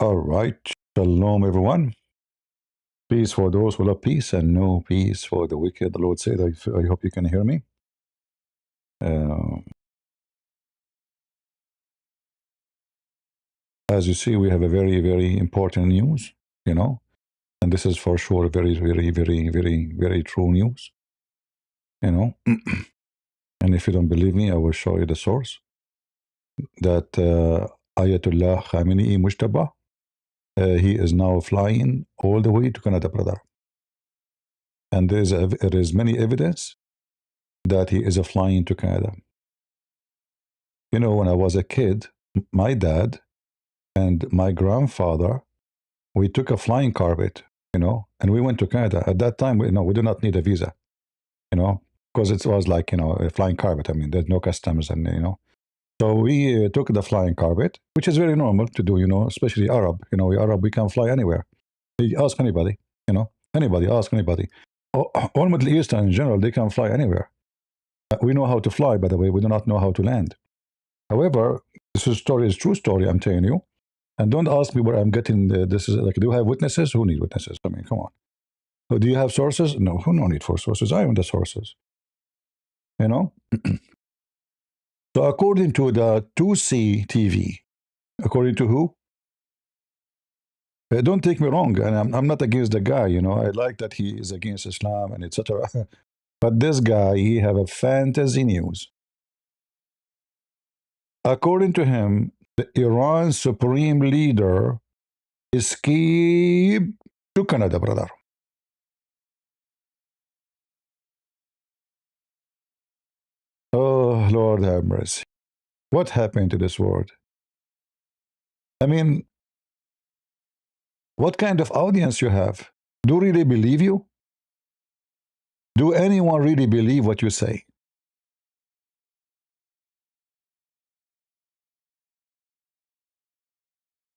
All right. Shalom, everyone. Peace for those who love peace and no peace for the wicked. The Lord said, I hope you can hear me. As you see, we have a very, very important news, and this is for sure very, very, very, very, very true news, And if you don't believe me, I will show you the source that Ayatollah Khamenei Mojtaba, he is now flying all the way to Canada, brother. And there is many evidence that he is flying to Canada. When I was a kid, my dad and my grandfather, we took a flying carpet, and we went to Canada. At that time, we did not need a visa, because it was like, a flying carpet. I mean, there's no customs and, So we took the flying carpet, which is very normal to do, especially Arab. We Arab, we can fly anywhere. You ask anybody, anybody, ask anybody. All Middle Eastern in general, they can fly anywhere. We know how to fly, by the way. We do not know how to land. However, this story is true story, I'm telling you. And don't ask me where I'm getting this. Is like, do you have witnesses? Who need witnesses? I mean, come on. So do you have sources? No, who no need for sources? I am the sources. So according to the Tousi TV, according to who? Don't take me wrong, and I'm not against the guy. I like that he is against Islam and etc. But this guy, he have a fantasy news. According to him, the Iran supreme leader escaped to Canada, brother. Oh, Lord have mercy. What happened to this world? I mean, what kind of audience you have? Do really believe you? Do anyone really believe what you say?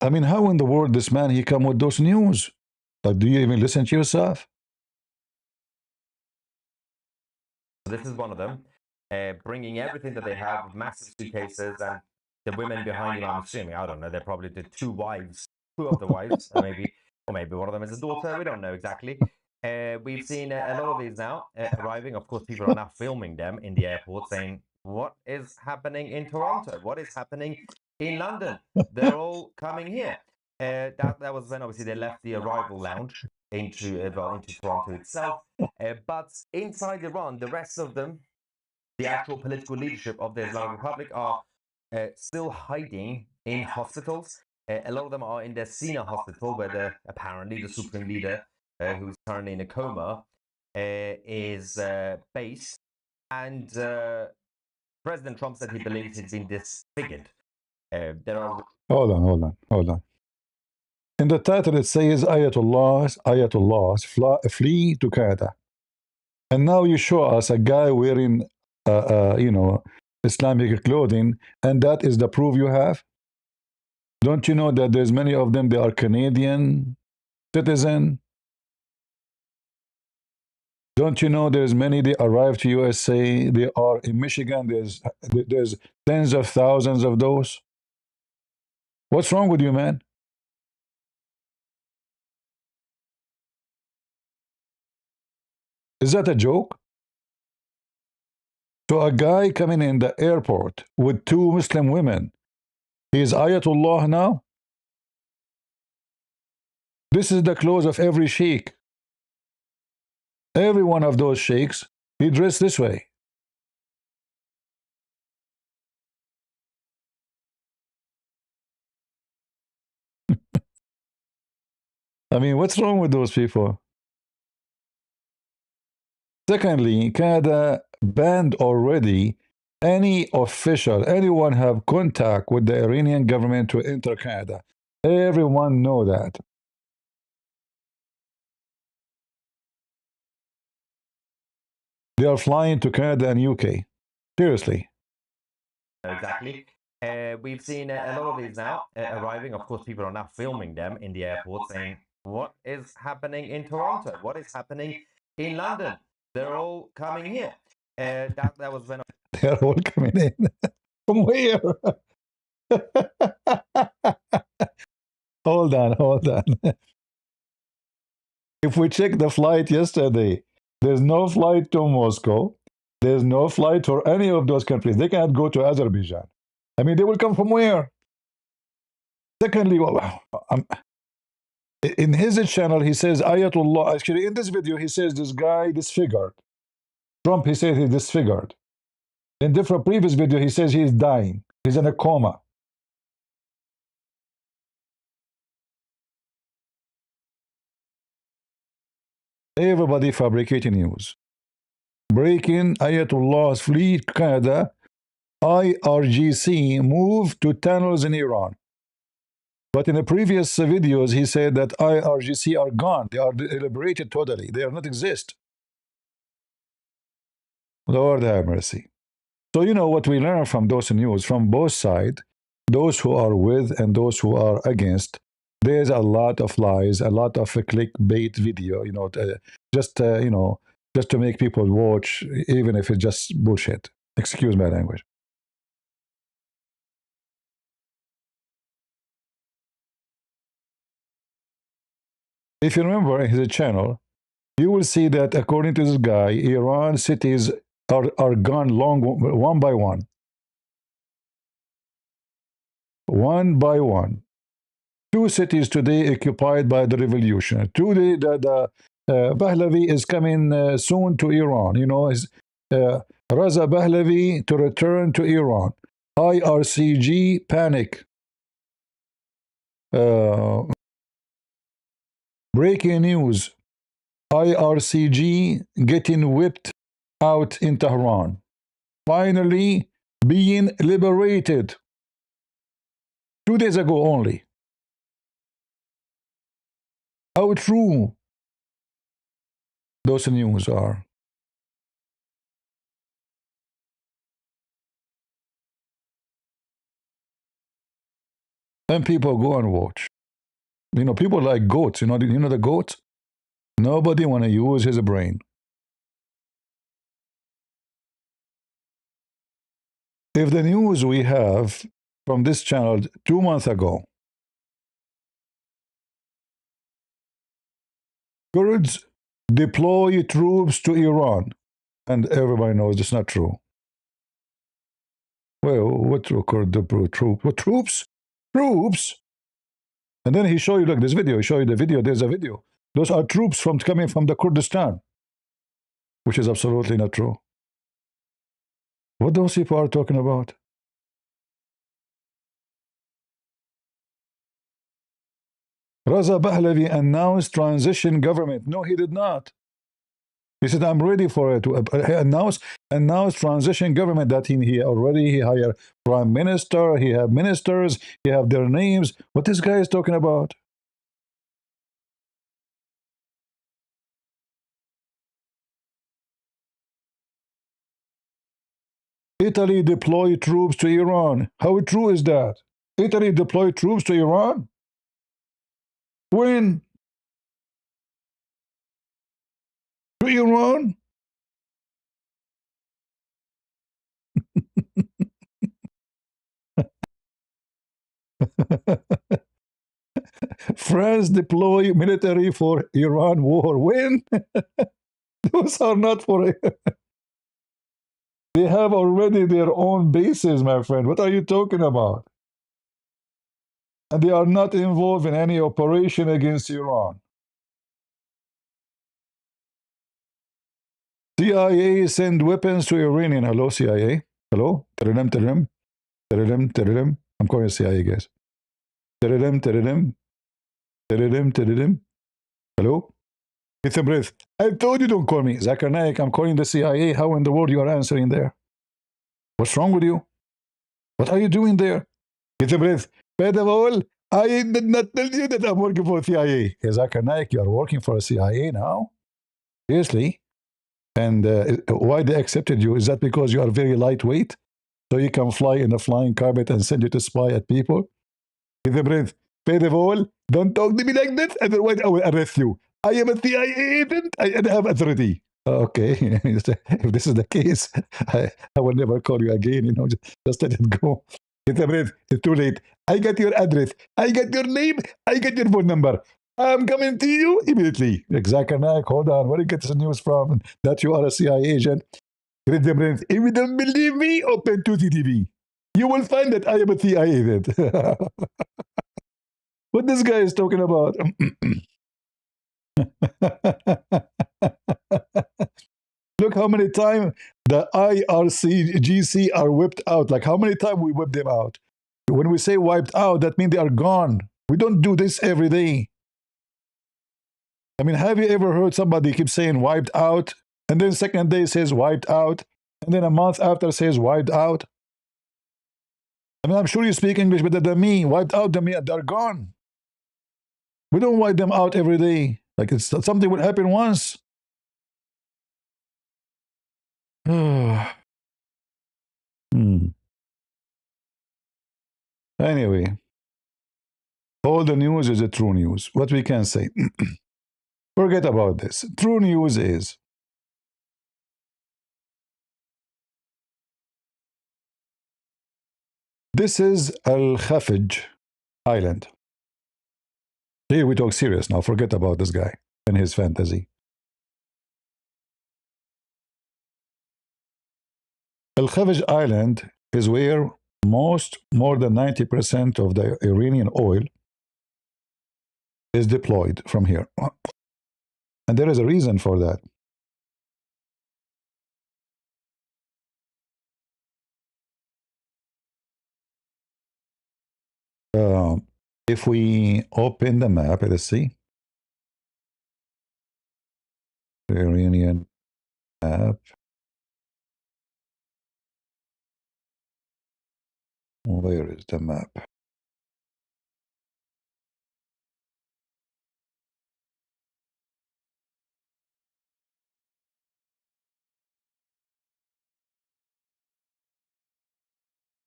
I mean, how in the world this man, he come with those news? Like, do you even listen to yourself? This is one of them, bringing everything that they have, massive suitcases, and the women behind him, I'm assuming, I don't know, they're probably the two of the wives, maybe, or maybe one of them is a daughter, we don't know exactly. We've seen a lot of these now arriving. Of course, people are now filming them in the airport saying, what is happening in Toronto? What is happening in London? They're all coming here. That was when obviously they left the arrival lounge into Toronto itself. But inside Iran, the rest of them, the actual political leadership of the Islamic Republic, are still hiding in hospitals. A lot of them are in the Sina hospital, where apparently the supreme leader, who's currently in a coma, is based. And President Trump said he believes he's been disfigured. There are... Hold on. In the title, it says Ayatollahs flee to Canada. And now you show us a guy wearing, Islamic clothing, and that is the proof you have? Don't you know that there's many of them, they are Canadian citizen? Don't you know there's many, they arrived to USA, they are in Michigan, there's tens of thousands of those? What's wrong with you, man? Is that a joke? So a guy coming in the airport with two Muslim women, he is Ayatollah now? This is the clothes of every sheikh. Every one of those sheikhs, he dressed this way. I mean, what's wrong with those people? Secondly, Canada banned already anyone have contact with the Iranian government to enter Canada. Everyone know that. They are flying to Canada and UK. Seriously. Exactly. We've seen a lot of these now arriving. Of course, people are now filming them in the airport saying, what is happening in Toronto? What is happening in London? They're all coming here. That was when... They are all coming in. From where? hold on, hold on. If we check the flight yesterday, there's no flight to Moscow. There's no flight for any of those countries. They cannot go to Azerbaijan. I mean, they will come from where? Secondly, in his channel, he says Ayatollah. Actually, in this video, he says this guy disfigured. Trump, he says he's disfigured. In different previous video, he says he's dying. He's in a coma. Everybody fabricating news. Breaking Ayatollah's fleet, Canada, IRGC moved to tunnels in Iran. But in the previous videos, he said that IRGC are gone. They are liberated totally. They are not exist. Lord have mercy. So you know what we learn from those news, from both sides, those who are with and those who are against. There's a lot of lies, a lot of clickbait video, you know, just to make people watch, even if it's just bullshit. Excuse my language. If you remember in his channel, you will see that according to this guy, Iran cities are gone one by one. One by one. 2 cities today occupied by the revolution. Today, the Pahlavi is coming soon to Iran. You know, Raza Pahlavi to return to Iran. IRCG panic. Breaking news. IRCG getting whipped out in Tehran. Finally being liberated. 2 days ago only. How true those news are. And people go and watch. You know, people like goats. You know the goats? Nobody want to use his brain. If the news we have from this channel 2 months ago, Kurds deploy troops to Iran, and everybody knows it's not true. Well, what Kurd deploy troops? What troops? Troops? And then he show you, look, this video, he show you the video, there's a video. Those are troops coming from the Kurdistan, which is absolutely not true. What those people are talking about? Raza Pahlavi announced transition government. No, he did not. He said, I'm ready for it. He announced transition government that he hired prime minister, he have ministers, he have their names. What this guy is talking about? Italy deployed troops to Iran. How true is that? Italy deployed troops to Iran? When? To Iran? France deploy military for Iran war. When? Those are not for it. They have already their own bases, my friend. What are you talking about? And they are not involved in any operation against Iran. CIA send weapons to Iranian. Hello, CIA. Hello? Tadadam, tadadam. Tadadam, tadadam. I'm calling CIA, guys. Tadadam, tadadam. Tadadam, tadadam. Hello? Get a breath. I told you don't call me. Zakir Naik, I'm calling the CIA. How in the world you are answering there? What's wrong with you? What are you doing there? Get a breath. First of all, I did not tell you that I'm working for CIA. Hey, Zakir Naik, you are working for a CIA now? Seriously? And why they accepted you? Is that because you are very lightweight? So you can fly in a flying carpet and send you to spy at people? Get a breath. First of all, don't talk to me like that, otherwise I will arrest you. I am a CIA agent. I have authority. Okay, if this is the case, I will never call you again. You know, just let it go. Get the breath. It's too late. I got your address. I got your name. I got your phone number. I'm coming to you immediately. Exactly. Hold on. Where do you get this news from? That you are a CIA agent. Get the breath. If you don't believe me, open Tousi TV. You will find that I am a CIA agent. What this guy is talking about? Look how many times the IRCGC are whipped out. Like how many times we whip them out. When we say wiped out, that means they are gone. We don't do this every day. I mean, have you ever heard somebody keep saying wiped out, and then second day says wiped out, and then a month after says wiped out? I mean, I'm sure you speak English better than me. Wiped out, the mean they're gone. We don't wipe them out every day. Like it's something would happen once. Anyway, all the news is a true news. What we can say. Forget about this. True news is this is Al Khafij Island. Here we talk serious now. Forget about this guy and his fantasy. Al Khafij Island is where more than 90% of the Iranian oil is deployed from here. And there is a reason for that. If we open the map, let's see. Iranian map. Where is the map?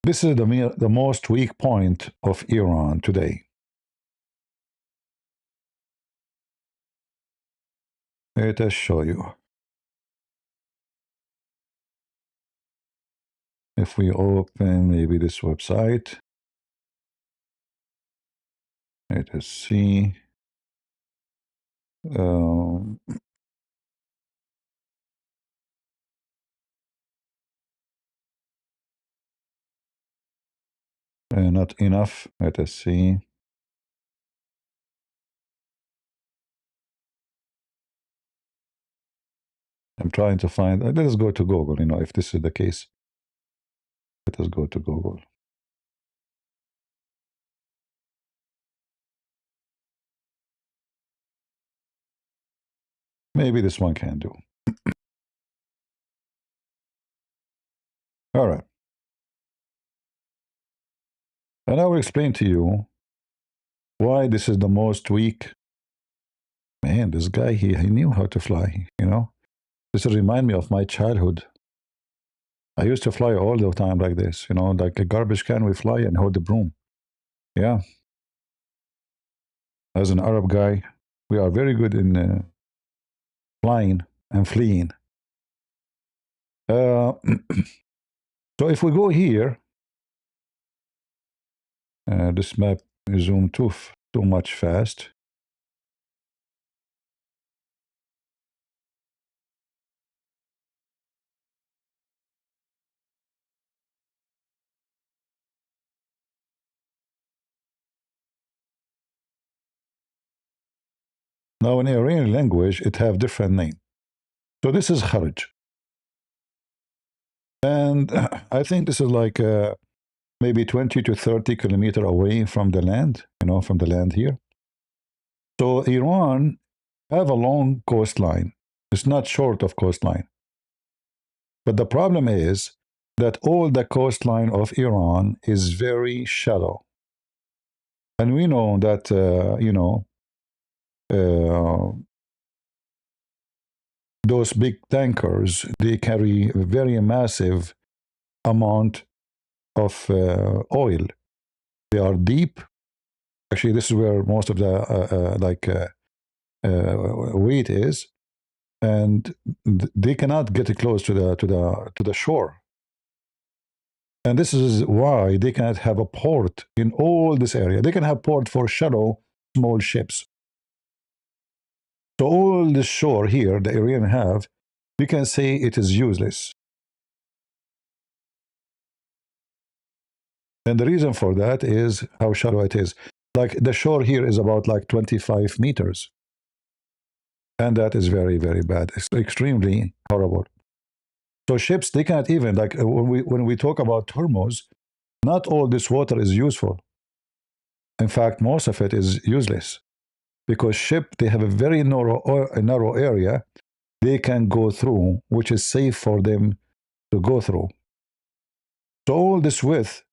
This is the most weak point of Iran today. Let us show you. If we open maybe this website, let us see. Not enough. Let us see. I'm trying to find. Let us go to Google. You know, if this is the case, let us go to Google. Maybe this one can do. All right. And I will explain to you why this is the most weak. Man, this guy, he knew how to fly, you know. This reminds me of my childhood. I used to fly all the time like this, you know, like a garbage can, we fly and hold the broom. Yeah. As an Arab guy, we are very good in flying and fleeing. So if we go here, this map is zoomed too much fast. Now in Iranian language, it have different name. So this is Kharj. And I think this is like maybe 20 to 30 kilometers away from the land, you know, from the land here. So Iran have a long coastline. It's not short of coastline. But the problem is that all the coastline of Iran is very shallow. And we know that, you know, those big tankers, they carry a very massive amount of oil. They are deep. Actually, this is where most of the weight is, and they cannot get close to the shore. And this is why they cannot have a port in all this area. They can have port for shallow, small ships. So all the shore here, the Iranian have, we can say it is useless. And the reason for that is how shallow it is. Like the shore here is about like 25 meters. And that is very, very bad. It's extremely horrible. So ships, they cannot even, like when we talk about Hormuz, not all this water is useful. In fact, most of it is useless because ship, they have a very narrow area they can go through, which is safe for them to go through. So all this width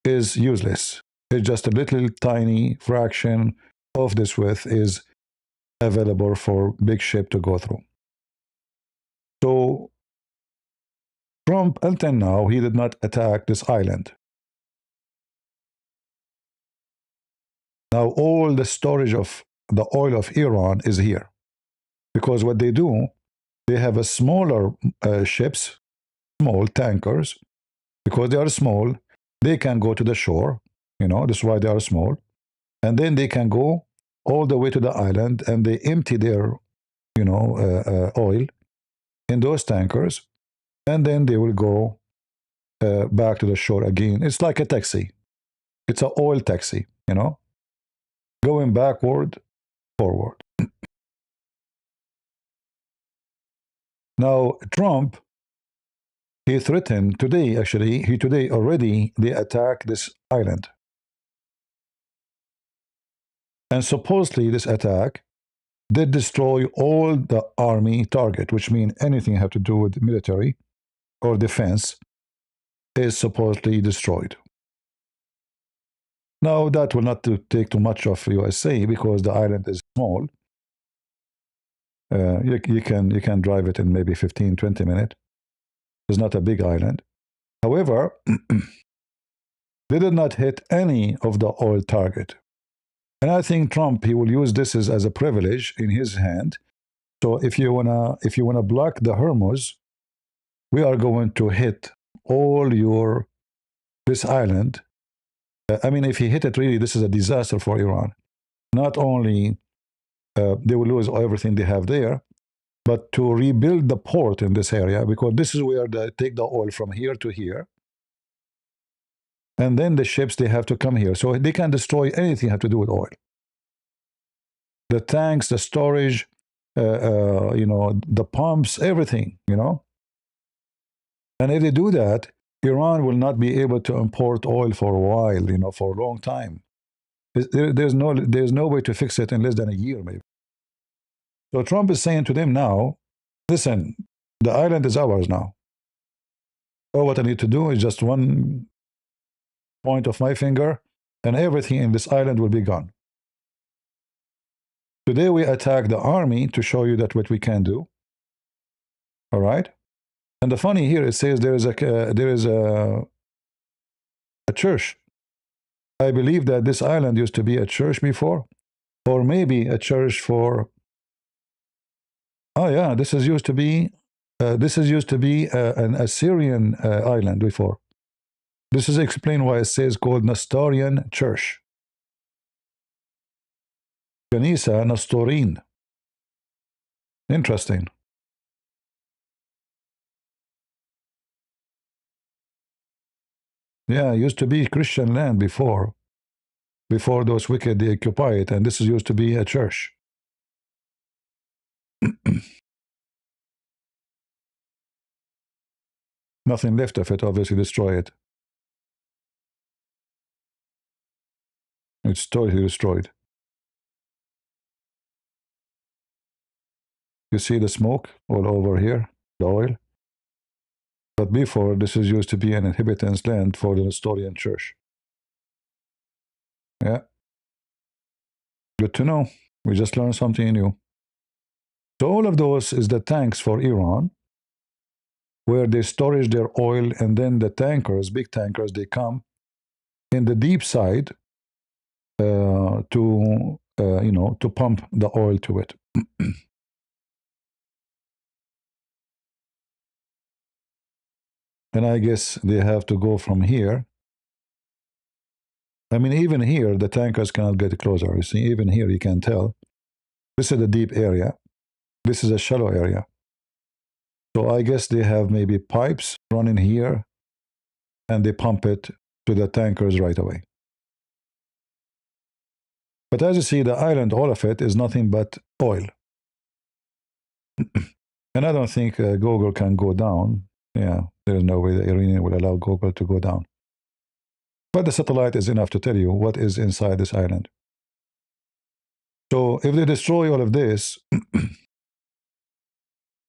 is useless. It's just a little tiny fraction of this width is available for big ship to go through. So Trump, until now, he did not attack this island. Now all the storage of the oil of Iran is here. Because what they do, they have a smaller ships, small tankers, because they are small, they can go to the shore, this is why they are small, and then they can go all the way to the island and they empty their, oil in those tankers, and then they will go back to the shore again. It's like a taxi. It's an oil taxi, going backward, forward. Now, Trump, he threatened today, actually, today already, they attacked this island. And supposedly this attack did destroy all the army target, which means anything have to do with military or defense is supposedly destroyed. Now, that will not take too much of USA because the island is small. You can drive it in maybe 15, 20 minutes. It's not a big island. However, they did not hit any of the oil target. And I think Trump, he will use this as a privilege in his hand. So if you wanna block the Hormuz, we are going to hit all this island. I mean, if he hit it, really, this is a disaster for Iran. Not only they will lose everything they have there, but to rebuild the port in this area, because this is where they take the oil from here to here. And then the ships, they have to come here. So they can destroy anything have to do with oil. The tanks, the storage, the pumps, everything, And if they do that, Iran will not be able to import oil for a while, for a long time. There's no way to fix it in less than a year, maybe. So Trump is saying to them now, listen, the island is ours now. All what I need to do is just one point of my finger, and everything in this island will be gone. Today we attack the army to show you that what we can do. All right? And the funny here, it says there is a church. I believe that this island used to be a church before, or maybe a church for. Oh yeah, this is used to be an Assyrian island before. This is explained why it says called Nestorian Church. Kanisa Nestorin. Interesting. Yeah, it used to be Christian land before those wicked they occupy it, and this is used to be a church. Nothing left of it, obviously destroy it. It's totally destroyed. You see the smoke all over here, the oil. But before, this is used to be an inhabitant's land for the Nestorian church. Yeah. Good to know. We just learned something new. So all of those is the tanks for Iran, where they storage their oil, and then the tankers, big tankers, they come in the deep side to pump the oil to it. And I guess they have to go from here. I mean, even here, the tankers cannot get closer. You see, even here, you can tell. This is a deep area. This is a shallow area. So I guess they have maybe pipes running here, and they pump it to the tankers right away. But as you see, the island, all of it, is nothing but oil. And I don't think Google can go down. Yeah, there's no way the Iranian will allow Google to go down. But the satellite is enough to tell you what is inside this island. So if they destroy all of this,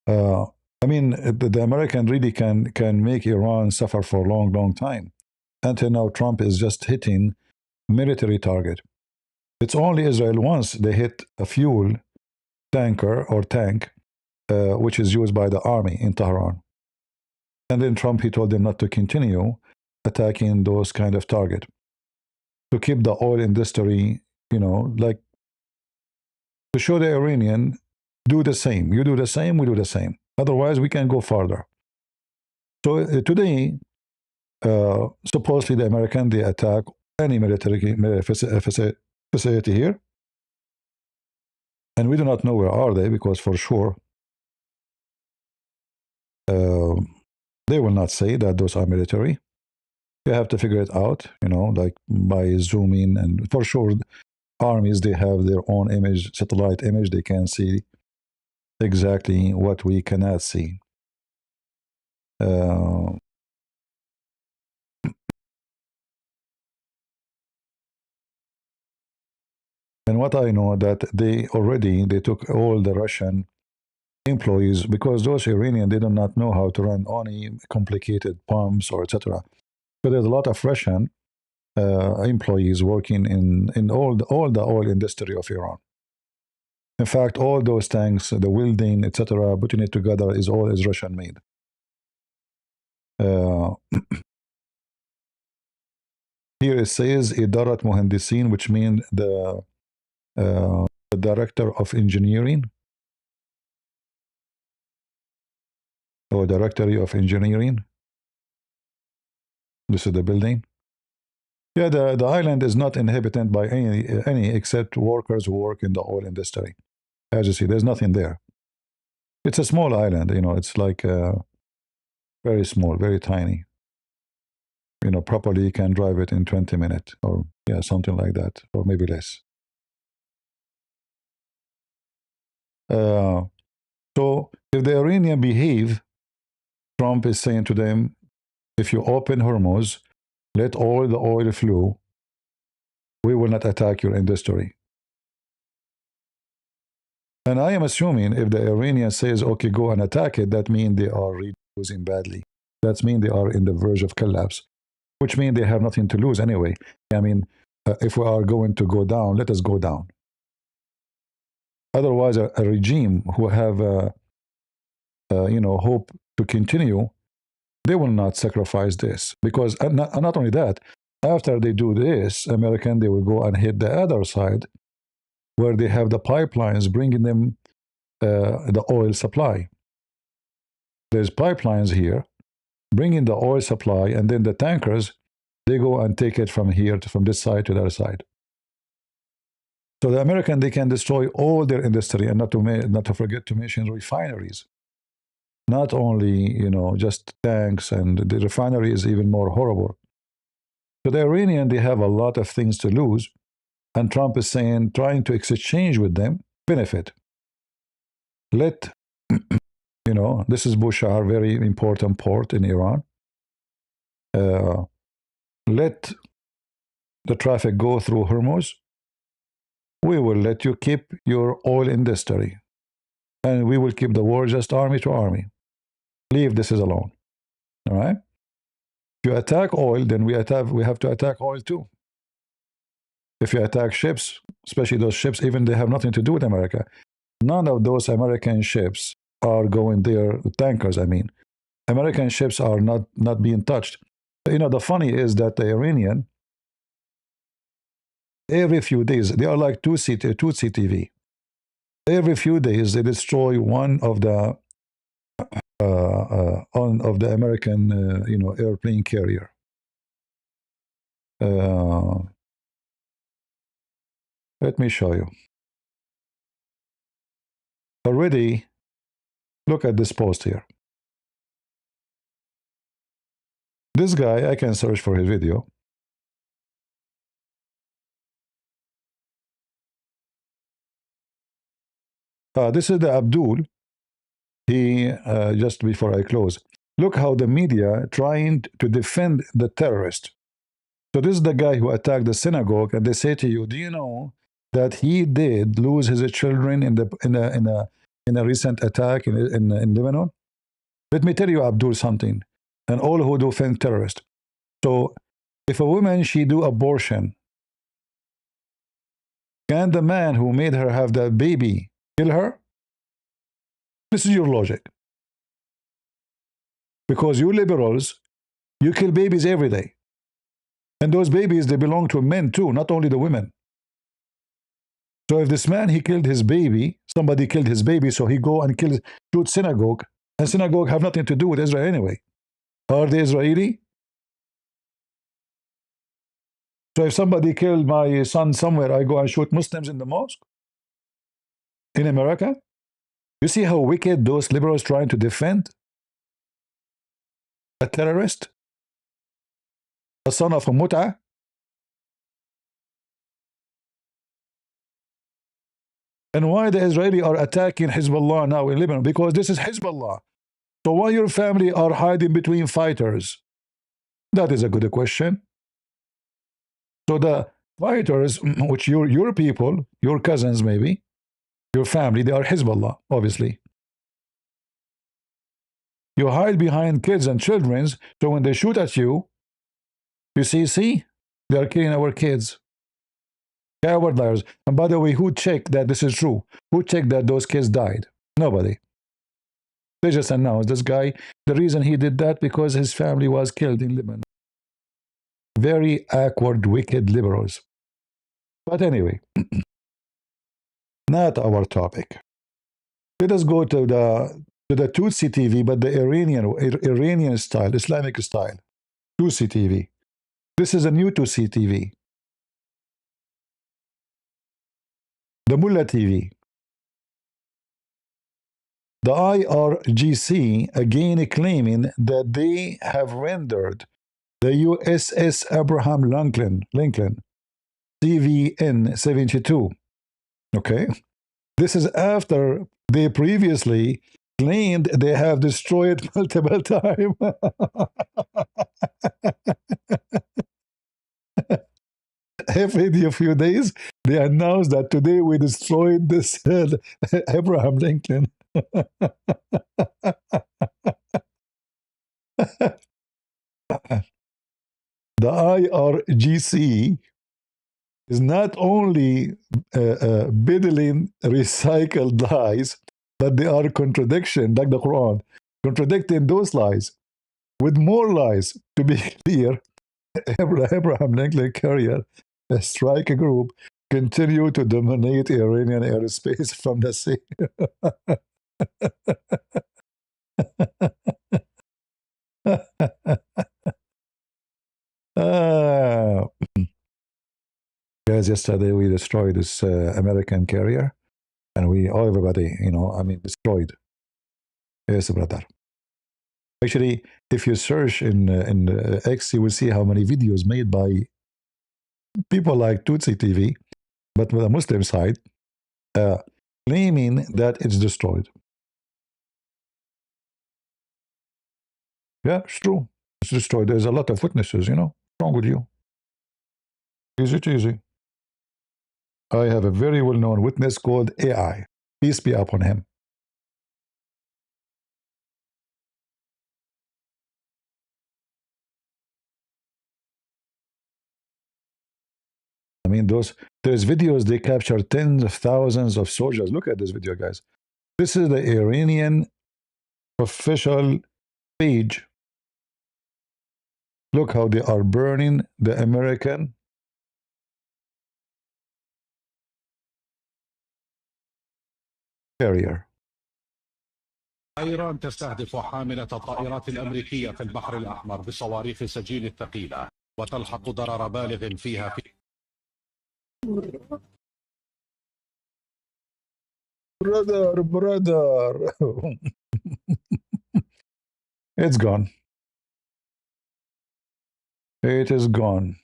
I mean, the American really can make Iran suffer for a long, long time. Until now, Trump is just hitting military target. It's only Israel once they hit a fuel tanker or tank, which is used by the army in Tehran. And then Trump, he told them not to continue attacking those kind of target, to keep the oil industry, like to show the Iranian, do the same. You do the same, we do the same. Otherwise, we can go farther. So today, supposedly the American, they attack any military facility here. And we do not know where are they, because for sure, they will not say that those are military. You have to figure it out, like by zooming. And for sure, armies, they have their own image, satellite image. They can see exactly what we cannot see. And what I know that they took all the Russian employees, because those Iranians, they do not know how to run any complicated pumps or etc. So there's a lot of Russian employees working in all the oil industry of Iran. In fact, all those tanks, the welding, etc., putting it together is Russian made. Here it says Idarat Muhandisin, which means the director of engineering, or directory of engineering. This is the building. Yeah, the island is not inhabited by any except workers who work in the oil industry. As you see, there's nothing there. It's a small island, it's like very small, very tiny. Properly you can drive it in 20 minutes, or something like that, or maybe less. So if the Iranian behave, Trump is saying to them, if you open Hormuz, let all the oil flow, we will not attack your industry. And I am assuming if the Iranian says, okay, go and attack it, that means they are really losing badly. That means they are in the verge of collapse, which means they have nothing to lose anyway. I mean, if we are going to go down, let us go down. Otherwise, a regime who have, hope to continue, they will not sacrifice this. Because, and not only that, after they do this, American, they will go and hit the other side, where they have the pipelines bringing them the oil supply. There's pipelines here bringing the oil supply, and then the tankers, they go and take it from here, from this side to the other side. So the American, they can destroy all their industry, and not to forget to mention refineries. Not only, just tanks, and the refinery is even more horrible. So the Iranian, they have a lot of things to lose, and Trump is saying, trying to exchange with them, benefit. Let, this is Bushehr, very important port in Iran. Let the traffic go through Hormuz. We will let you keep your oil industry, and we will keep the war just army to army. Leave this alone. All right? If you attack oil, then we have to attack oil too. If you attack ships, especially those ships, even they have nothing to do with America. None of those American ships are going there, tankers, I mean. American ships are not being touched. The funny is that the Iranian, every few days, they are like Tousi TV. Every few days, they destroy one of the of the American, airplane carrier. Let me show you. Already, look at this post here. This guy, I can search for his video. This is the Abdul. He, just before I close, look how the media trying to defend the terrorist. So this is the guy who attacked the synagogue, and they say to you, do you know that he did lose his children in a recent attack in Lebanon? Let me tell you, Abdul, something, and all who defend terrorists. So if a woman, she do abortion, can the man who made her have that baby kill her? This is your logic. Because you liberals, you kill babies every day. And those babies, they belong to men too, not only the women. So if this man, he killed his baby, somebody killed his baby, so he go and shoot synagogue, and synagogue have nothing to do with Israel anyway. Are they Israeli? So if somebody killed my son somewhere, I go and shoot Muslims in the mosque? In America? You see how wicked those liberals trying to defend a terrorist? A son of a mut'ah? And why the Israeli are attacking Hezbollah now in Lebanon? Because this is Hezbollah. So why your family are hiding between fighters? That is a good question. So the fighters, which your people, your cousins maybe, your family, they are Hezbollah, obviously. You hide behind kids and children, so when they shoot at you, you see, they are killing our kids. Coward liars. And by the way, who checked that this is true? Who checked that those kids died? Nobody. They just announced this guy. The reason he did that, because his family was killed in Lebanon. Very awkward, wicked liberals. But anyway, not our topic. Let us go to the Tousi TV, but the Iranian style, Islamic style. Tousi TV. This is a new Tousi TV. The Mullah TV. The IRGC again claiming that they have rendered the USS Abraham Lincoln CVN 72. Okay. This is after they previously claimed they have destroyed multiple times. Every few days, they announced that today we destroyed this Abraham Lincoln. The IRGC is not only peddling recycled lies, but they are contradiction, like the Quran, contradicting those lies with more lies. To be clear, Abraham Lincoln carrier, a strike group, continue to dominate Iranian airspace from the sea. Guys, yesterday we destroyed this American carrier, and everybody, destroyed. Yes, brother. Actually, if you search in X, you will see how many videos made by people like Tousi TV, but with a Muslim side, claiming that it's destroyed. Yeah, it's true. It's destroyed. There's a lot of witnesses, What's wrong with you? Easy. I have a very well-known witness called AI. Peace be upon him. I mean, there's videos, they capture tens of thousands of soldiers. Look at this video, guys. This is the Iranian official page. Look how they are burning the American carrier. إيران تستهدف حاملة الطائرات الأمريكية في البحر الأحمر بصواريخ سجيل الثقيلة وتلحق ضرر بالغ فيها brother. It's gone. It is gone.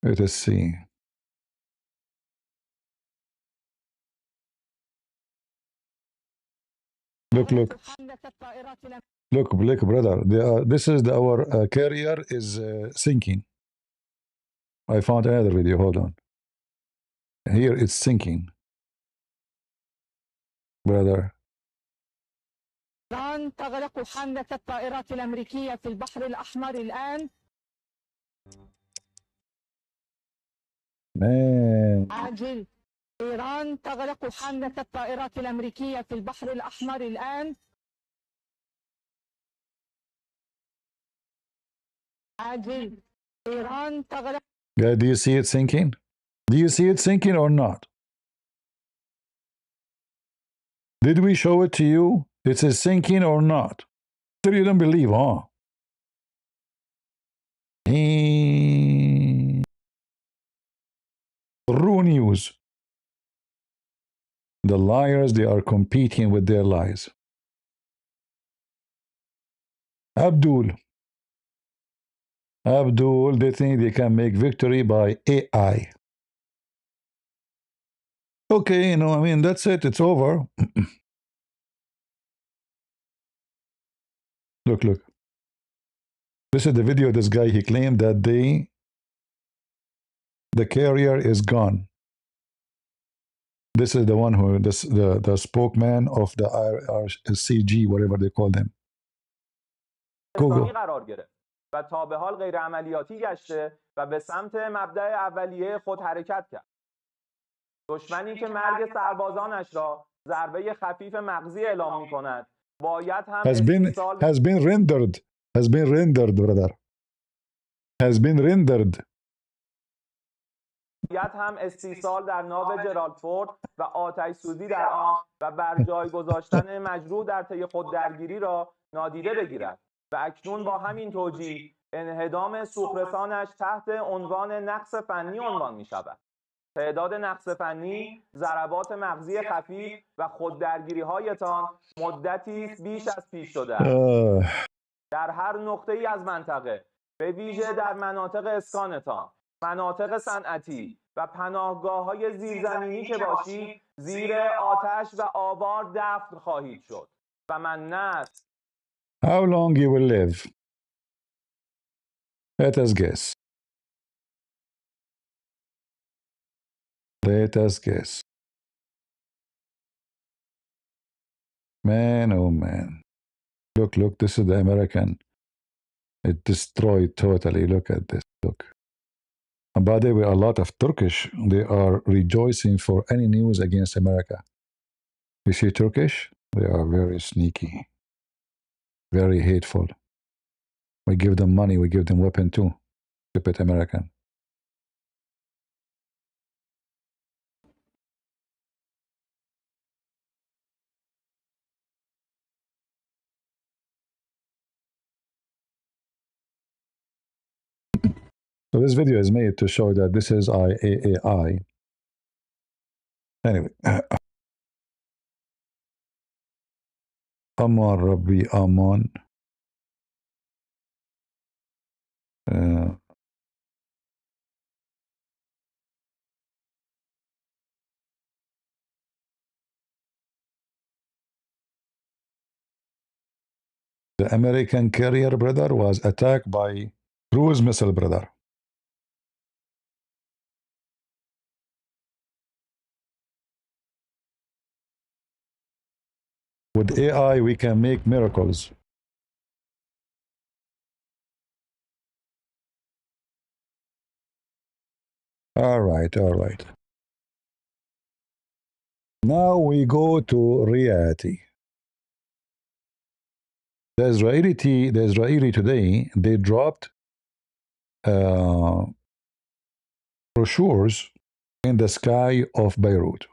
Let us see. Look, brother. This is our carrier is sinking. I found another video. Hold on. Here it's sinking, brother. إيران تغلق حاملة الطائرات الأمريكية في البحر الأحمر الآن. Man. عاجل. إيران تغلق حاملة الطائرات الأمريكية في البحر الأحمر الآن. عاجل. إيران تغلق. Yeah, do you see it sinking? Do you see it sinking or not? Did we show it to you? It is sinking or not? So you don't believe, huh? True news. The liars, they are competing with their lies. Abdul, they think they can make victory by AI. Okay, I mean, that's it. It's over. Look. This is the video of this guy. He claimed that the carrier is gone. This is the one who, the spokesman of the IRCG, whatever they call them. Google. قرار گرفت و تا به حال غیر عملیاتی گشته و به سمت مبدأ اولیه خود حرکت کرد. دشمنی که مرگ سربازانش را ضربه خفیف مغزی اعلام می‌کند باید هم has been rendered brother. Has been rendered. باید هم استیصال در ناو جرالدفورد و آتش سوزی در آن و بر جای گذاشتن مجروح در طی خود درگیری را نادیده بگیرد و اکنون با همین توجیه انهدام سوخرسانش تحت عنوان نقص فنی عنوان می شود. تعداد نقص فنی، ضربات مغزی خفیف و خوددرگیری هایتان مدتی بیش از پیش شده است. در هر نقطه ای از منطقه، به ویژه در مناطق اسکانتان، مناطق صنعتی و پناهگاه های زیرزمینی که باشید، زیر آتش و آوار دفن خواهید شد و من نه. How long you will live? Let us guess. Let us guess. Man, oh man. Look, this is the American. It destroyed totally. Look at this. Look. And by the way, a lot of Turkish, they are rejoicing for any news against America. You see Turkish? They are very sneaky, very hateful. We give them money, we give them weapon too. Stupid American. So this video is made to show that this is IAAI. Anyway. Aman Rabbi Aman. The American carrier, brother, was attacked by cruise missile, brother. With AI, we can make miracles. All right. Now we go to reality. The Israeli today, they dropped brochures in the sky of Beirut.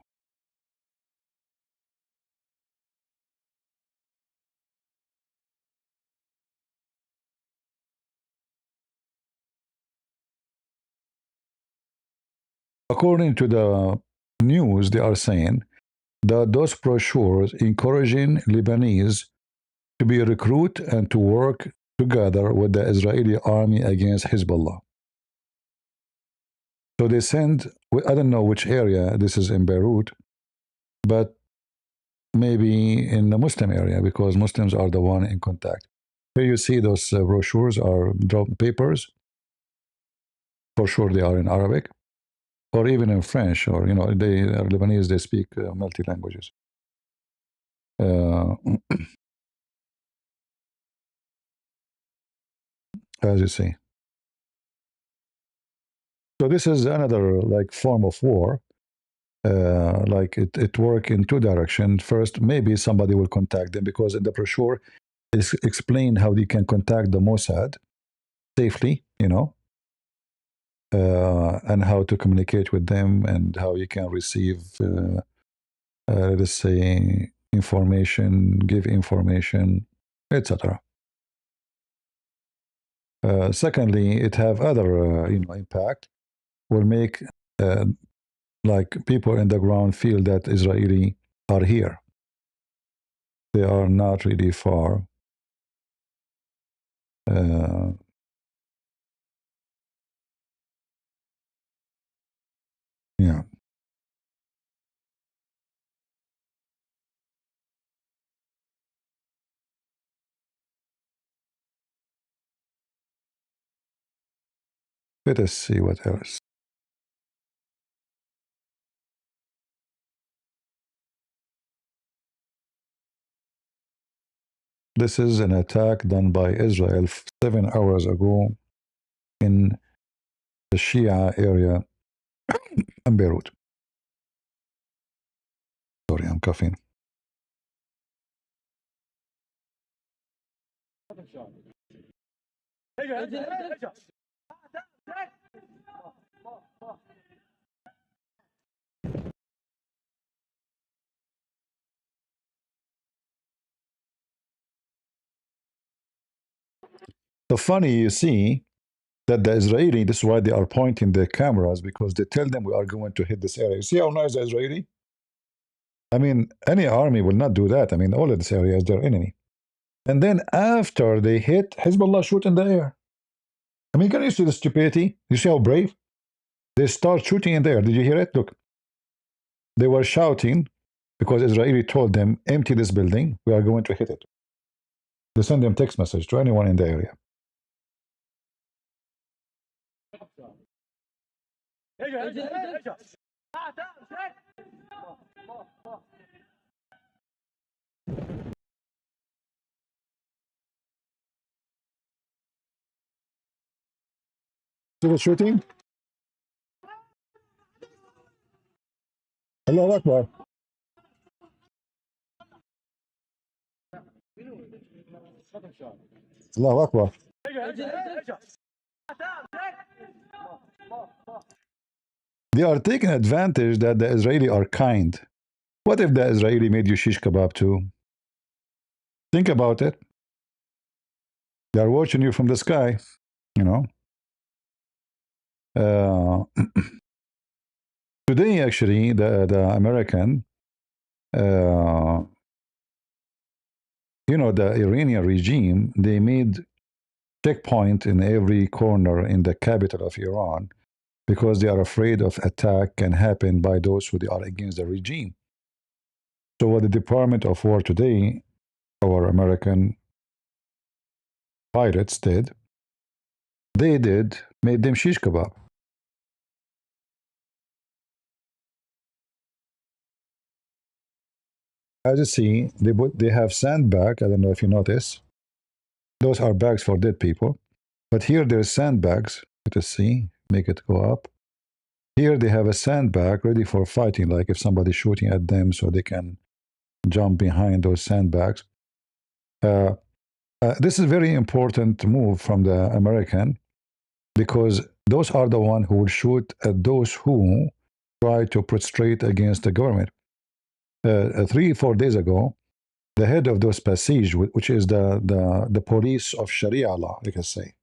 According to the news, they are saying that those brochures encouraging Lebanese to be recruit and to work together with the Israeli army against Hezbollah. So they send, I don't know which area this is in Beirut, but maybe in the Muslim area, because Muslims are the one in contact. Here you see those brochures are papers. For sure they are in Arabic, or even in French, or, they are Lebanese, they speak multi languages. As you see. So this is another like form of war. Like it work in two directions. First, maybe somebody will contact them, because in the brochure it's explained how they can contact the Mossad safely, and how to communicate with them, and how you can receive, let's say, information, give information, etc. Secondly, it have other, impact. Will make like people in the ground feel that Israeli are here. They are not really far. Yeah. Let us see what else. This is an attack done by Israel 7 hours ago in the Shia area in Beirut. Sorry, I'm coughing. So funny, you see that the Israeli, this is why they are pointing their cameras, because they tell them we are going to hit this area. You see how nice the Israeli? I mean, any army will not do that. I mean, all of this area is their enemy. And then after they hit, Hezbollah shoot in the air. I mean, can you see the stupidity? You see how brave? They start shooting in the air. Did you hear it? Look. They were shouting because Israeli told them, empty this building. We are going to hit it. They send them text message to anyone in the area. See the shooting? Allahu Akbar. Allahu Akbar. They are taking advantage that the Israeli are kind. What if the Israeli made you shish kebab too? Think about it. They are watching you from the sky, Today, actually, the American, the Iranian regime, they made checkpoint in every corner in the capital of Iran, because they are afraid of attack can happen by those who are against the regime. So what the Department of War today, our American pilots did, made them shish kebab. As you see, they have sandbag. I don't know if you notice. Those are bags for dead people. But here there's sandbags. Let us see. Make it go up. Here they have a sandbag ready for fighting, like if somebody's shooting at them, so they can jump behind those sandbags. This is a very important move from the American, because those are the ones who will shoot at those who try to prostrate against the government. 3 or 4 days ago, the head of those Passage, which is the police of Sharia law, you can say,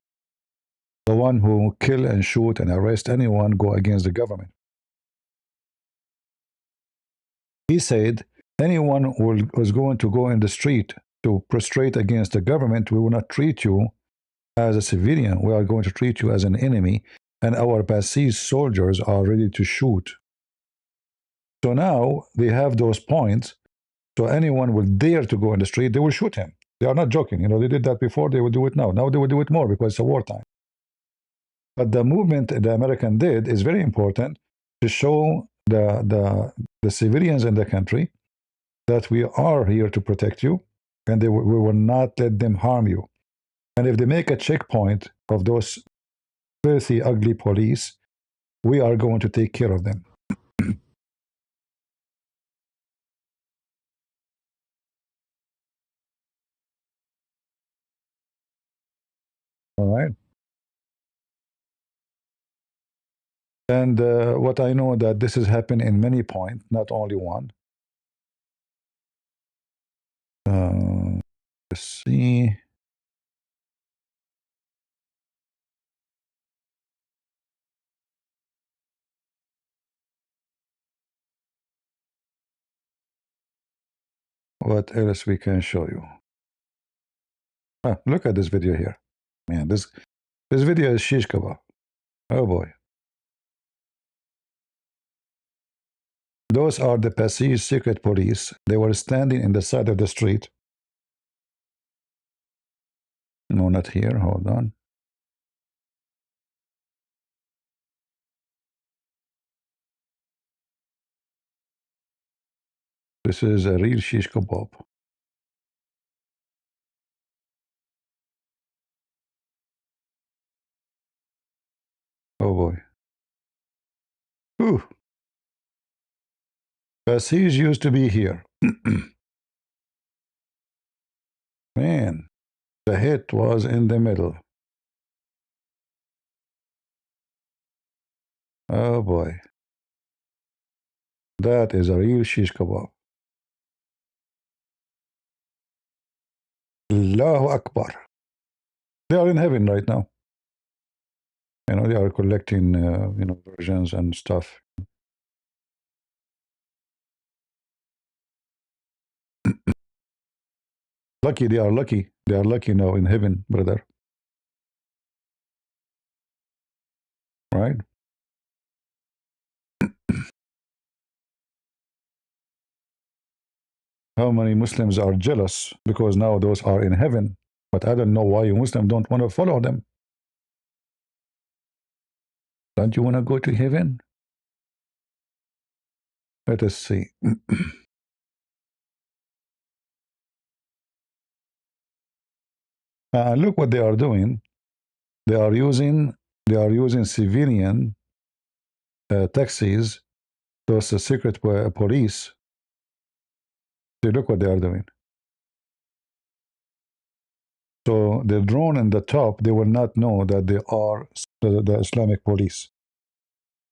the one who kill and shoot and arrest anyone go against the government. He said, anyone who was going to go in the street to prostrate against the government, we will not treat you as a civilian. We are going to treat you as an enemy, and our Passage soldiers are ready to shoot. So now they have those points. So anyone will dare to go in the street, they will shoot him. They are not joking. You know, they did that before, they will do it now. Now they will do it more because it's a wartime. But the movement the American did is very important to show the civilians in the country that we are here to protect you, and we will not let them harm you. And if they make a checkpoint of those filthy, ugly police, we are going to take care of them. All right. And what I know that this has happened in many points, not only one. Let's see. What else we can show you? Look at this video here. Man, this video is shish kebab. Oh boy. Those are the Passage secret police. They were standing in the side of the street. No, not here. Hold on. This is a real shish kebab. Oh boy. Whew. Passage used to be here. Man, the hit was in the middle. Oh boy. That is a real shish kebab. Allahu Akbar. They are in heaven right now. You know, they are collecting, versions and stuff. Lucky, they are lucky. They are lucky now in heaven, brother. Right? How many Muslims are jealous because now those are in heaven, but I don't know why you Muslims don't want to follow them. Don't you want to go to heaven? Let us see. Look what they are doing. They are using civilian taxis, those secret police. See, look what they are doing. So the drone in the top, they will not know that they are the Islamic police.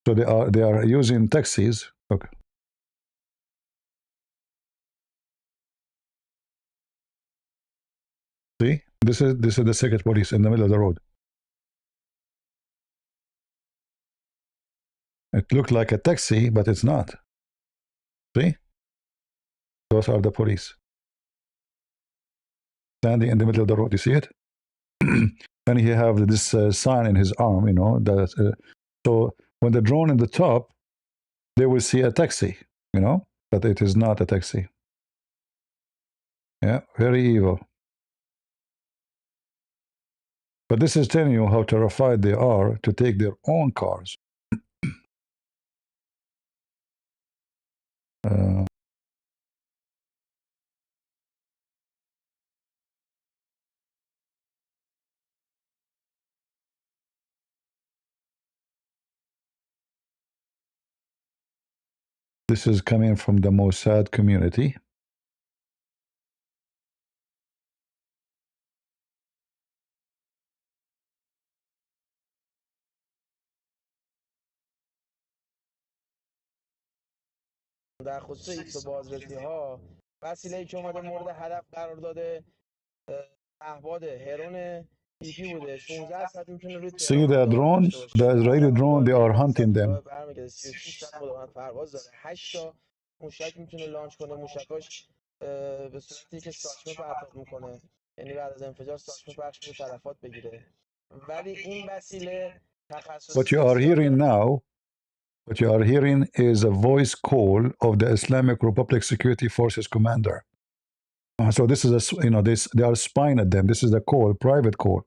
So they are using taxis. Okay. See, this is the secret police in the middle of the road. It looked like a taxi, but it's not. See, those are the police standing in the middle of the road. You see it? And he have this sign in his arm. You know that. So when the drone in the top, they will see a taxi. You know, but it is not a taxi. Yeah, very evil. But this is telling you how terrified they are to take their own cars. This is coming from the Mossad community. در خصوص ایکس و بازرسی ها وسیله‌ای که اومده مورد هدف قرار داده پهپاد هرون ایپی بوده 16 ساعت میتونه روی See تهران the مداوم drone, داشته باشه the Israeli مثلا drone, they are hunting them. برمیگرده 36 ساعت مداومت پرواز داره 8 تا موشک میتونه لانچ کنه موشکاش به صورتی که ساچمه پرتاب میکنه یعنی بعد از انفجار ساچمه پخش میشه تلفات بگیره ولی این وسیله What تخصص you are بسیار hearing داره now, what you are hearing is a voice call of the Islamic Republic Security Forces commander. So this is this they are spying at them. This is the call, private call.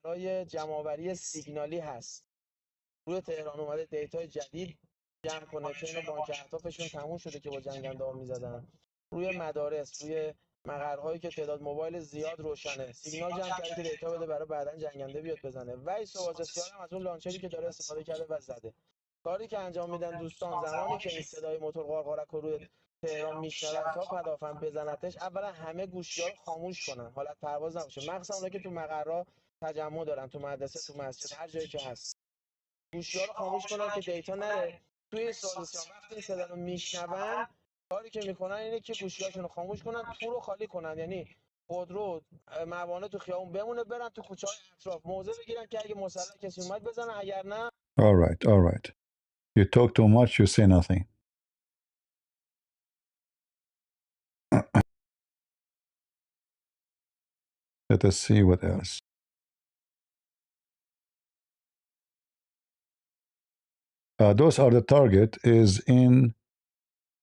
برای جمع‌آوری سیگنالی هست روی تهران اومده دیتای جدید جمع کنه چون اینا بانک اهدافشون تموم شده که با جنگنده ها میزدن روی مدارس روی مقرهایی که تعداد موبایل زیاد روشنه سیگنال جمع کرده که دیتا بده برای بعدن جنگنده بیاد بزنه و این سوازسیار هم از اون لانچری که داره استفاده کرده و زده کاری که انجام میدن دوستان زمانی که این صدای موتور قارقارک رو روی تهران میشنون تا پدافند بزنتش اولا همه گوشی‌ها رو خاموش کنن حالت پرواز نباشه مخصوصا اونایی که تو مقرها تجمع دارن تو مدرسه تو مسجد هر جایی که هست گوشی‌ها رو خاموش کنن که دیتا نره توی این سوالسیان وقتی این صدا رو میشنون کاری که میکنن اینه که گوشی‌هاشون رو خاموش کنن تو رو خالی کنن یعنی خودرو موانع تو خیابون بمونه برن تو کوچه‌های اطراف موضع بگیرن که اگه مسلح کسی اومد بزنن اگر نه All right, all right. You talk too much, you say nothing. Let us see what else. Those are the target is in.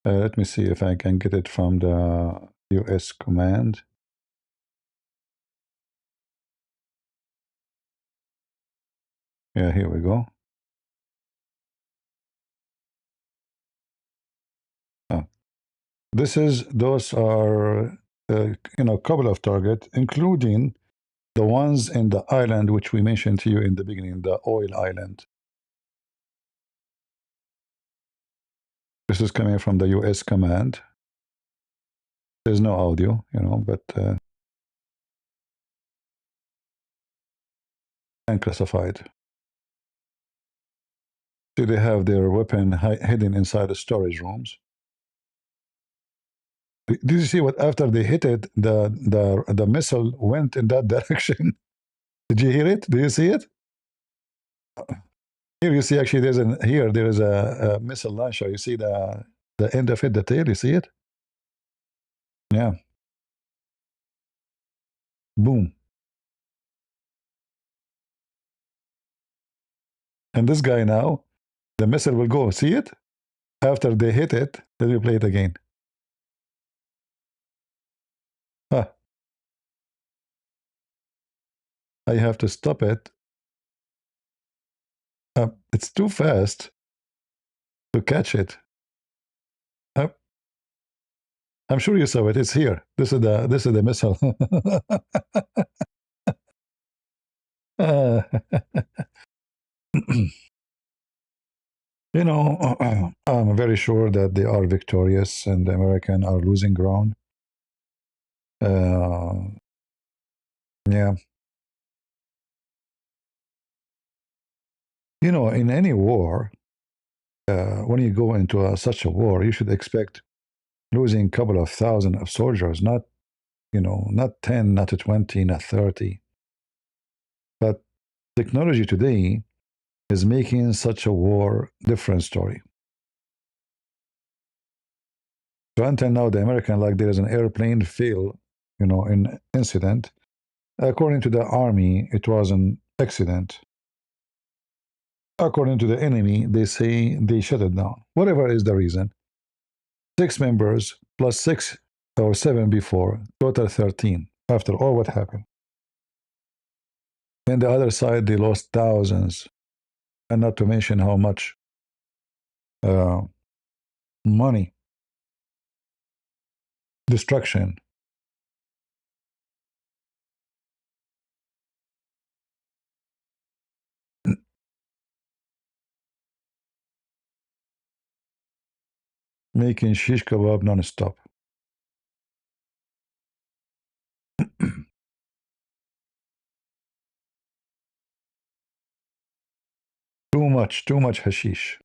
Let me see if I can get it from the U.S. command. Yeah, here we go. Those are a couple of targets, including the ones in the island which we mentioned to you in the beginning, the oil island. This is coming from the U.S. command. There's no audio, but unclassified. See, they have their weapon hidden inside the storage rooms. Did you see what after they hit it, the missile went in that direction? Did you hear it? Do you see it? Here you see actually there is a missile launcher. You see the end of it, the tail. You see it? Yeah. Boom. And this guy now, the missile will go. See it? After they hit it, then you play it again. Huh. I have to stop it. It's too fast to catch it. I'm sure you saw it. It's here. This is the missile. I'm very sure that they are victorious and the Americans are losing ground. Yeah. In any war, when you go into such a war, you should expect losing a couple of thousand of soldiers, not 10, not 20, not 30. But technology today is making such a war different story. So until now, the American, like there is an airplane fail, in incident. According to the army, it was an accident. According to the enemy, they say they shut it down. Whatever is the reason. 6 members plus 6 or 7 before, total 13 after all what happened. And the other side, they lost thousands, and not to mention how much money, destruction. Making shish kebab non-stop. Too much hashish.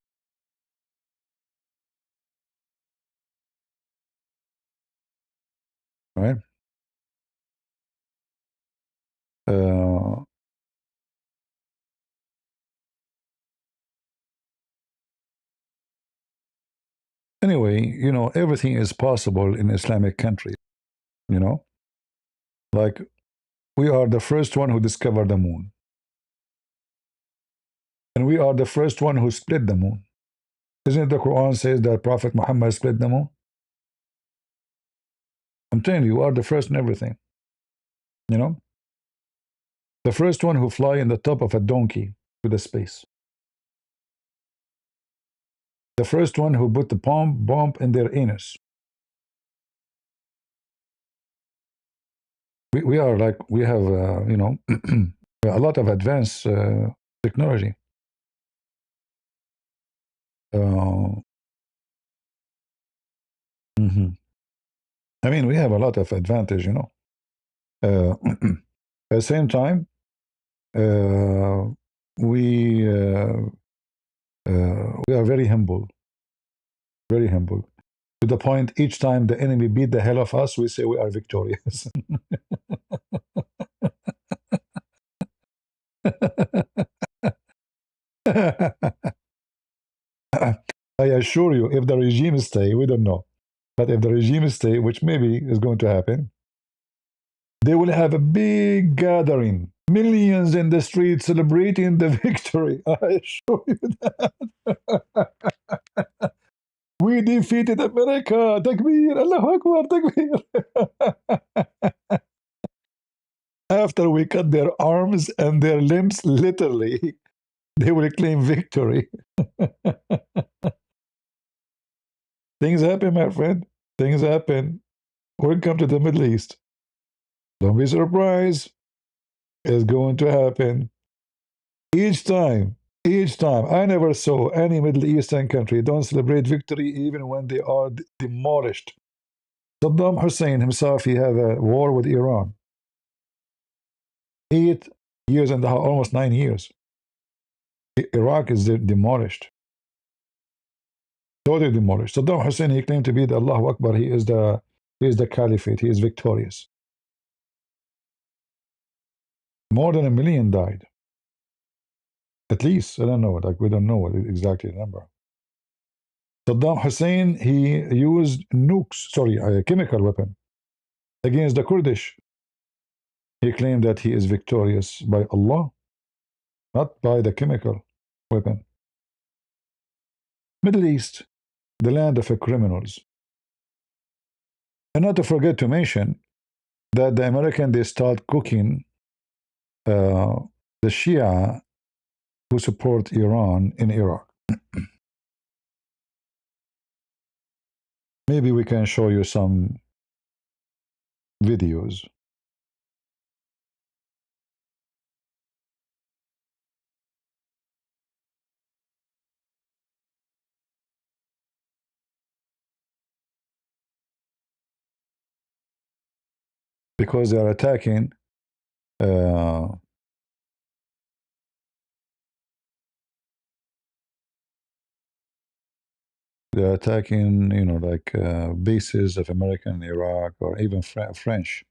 right? Uh, anyway, everything is possible in Islamic countries. You know, like we are the first one who discovered the moon, and we are the first one who split the moon. Isn't it the Quran says that Prophet Muhammad split the moon? I'm telling you, you are the first in everything. You know, the first one who fly in the top of a donkey to the space. The first one who put the bomb in their anus. We are like, we have, a lot of advanced technology. Mhm. I mean, we have a lot of advantage, at the same time, we we are very humble. To the point, each time the enemy beat the hell of us, we say we are victorious. I assure you, if the regime stay, we don't know. But if the regime stay, which maybe is going to happen, they will have a big gathering, millions in the street celebrating the victory. I assure you that. We defeated America. Takbir, Allahu Akbar, takbir. After we cut their arms and their limbs, literally, they will claim victory. Things happen, my friend. Things happen. Welcome to the Middle East. Don't be surprised. It's going to happen. Each time, I never saw any Middle Eastern country don't celebrate victory even when they are demolished. Saddam Hussein himself, he had a war with Iran. 8 years and a half, almost 9 years. Iraq is demolished. Totally demolished. Saddam Hussein, he claimed to be the Allahu Akbar. He is the caliphate. He is victorious. More than 1 million died. At least, I don't know. Like, we don't know what exactly the number. Saddam Hussein, he used nukes, sorry, a chemical weapon against the Kurdish. He claimed that he is victorious by Allah, not by the chemical weapon. Middle East, the land of criminals. And not to forget to mention that the American, they start cooking the Shia who support Iran in Iraq. Maybe we can show you some videos. Because they are attacking they're attacking, like bases of American in Iraq or even French.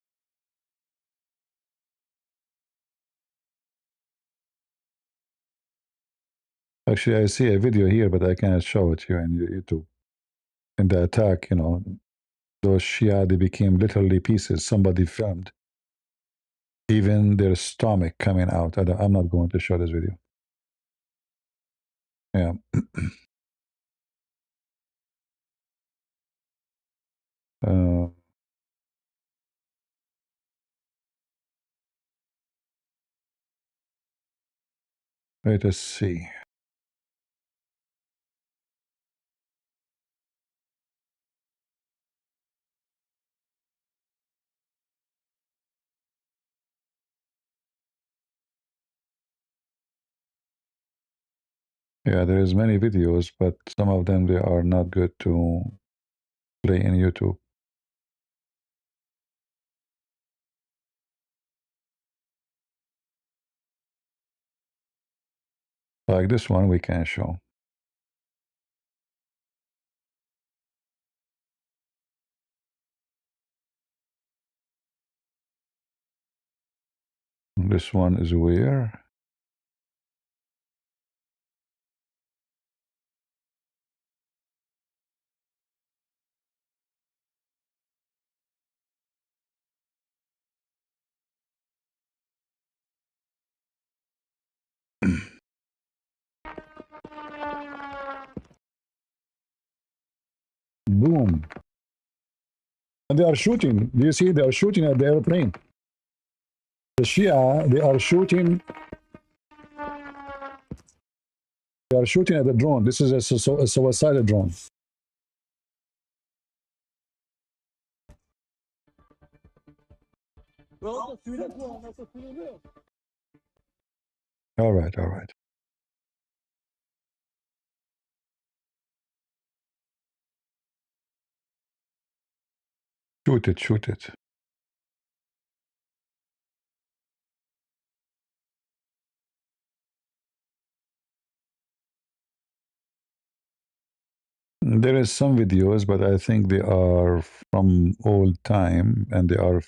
Actually, I see a video here, but I cannot show it here in YouTube. In the attack, those Shia, they became literally pieces. Somebody filmed even their stomach coming out. I'm not going to show this video. Yeah. Let us see. Yeah, there's many videos, but some of them, they are not good to play in YouTube. Like this one, we can show. This one is where? Boom. And they are shooting. Do you see? They are shooting at the airplane. The Shia, they are shooting. They are shooting at the drone. This is a suicidal drone. All right, all right. Shoot it, shoot it. There is some videos, but I think they are from old time, and they are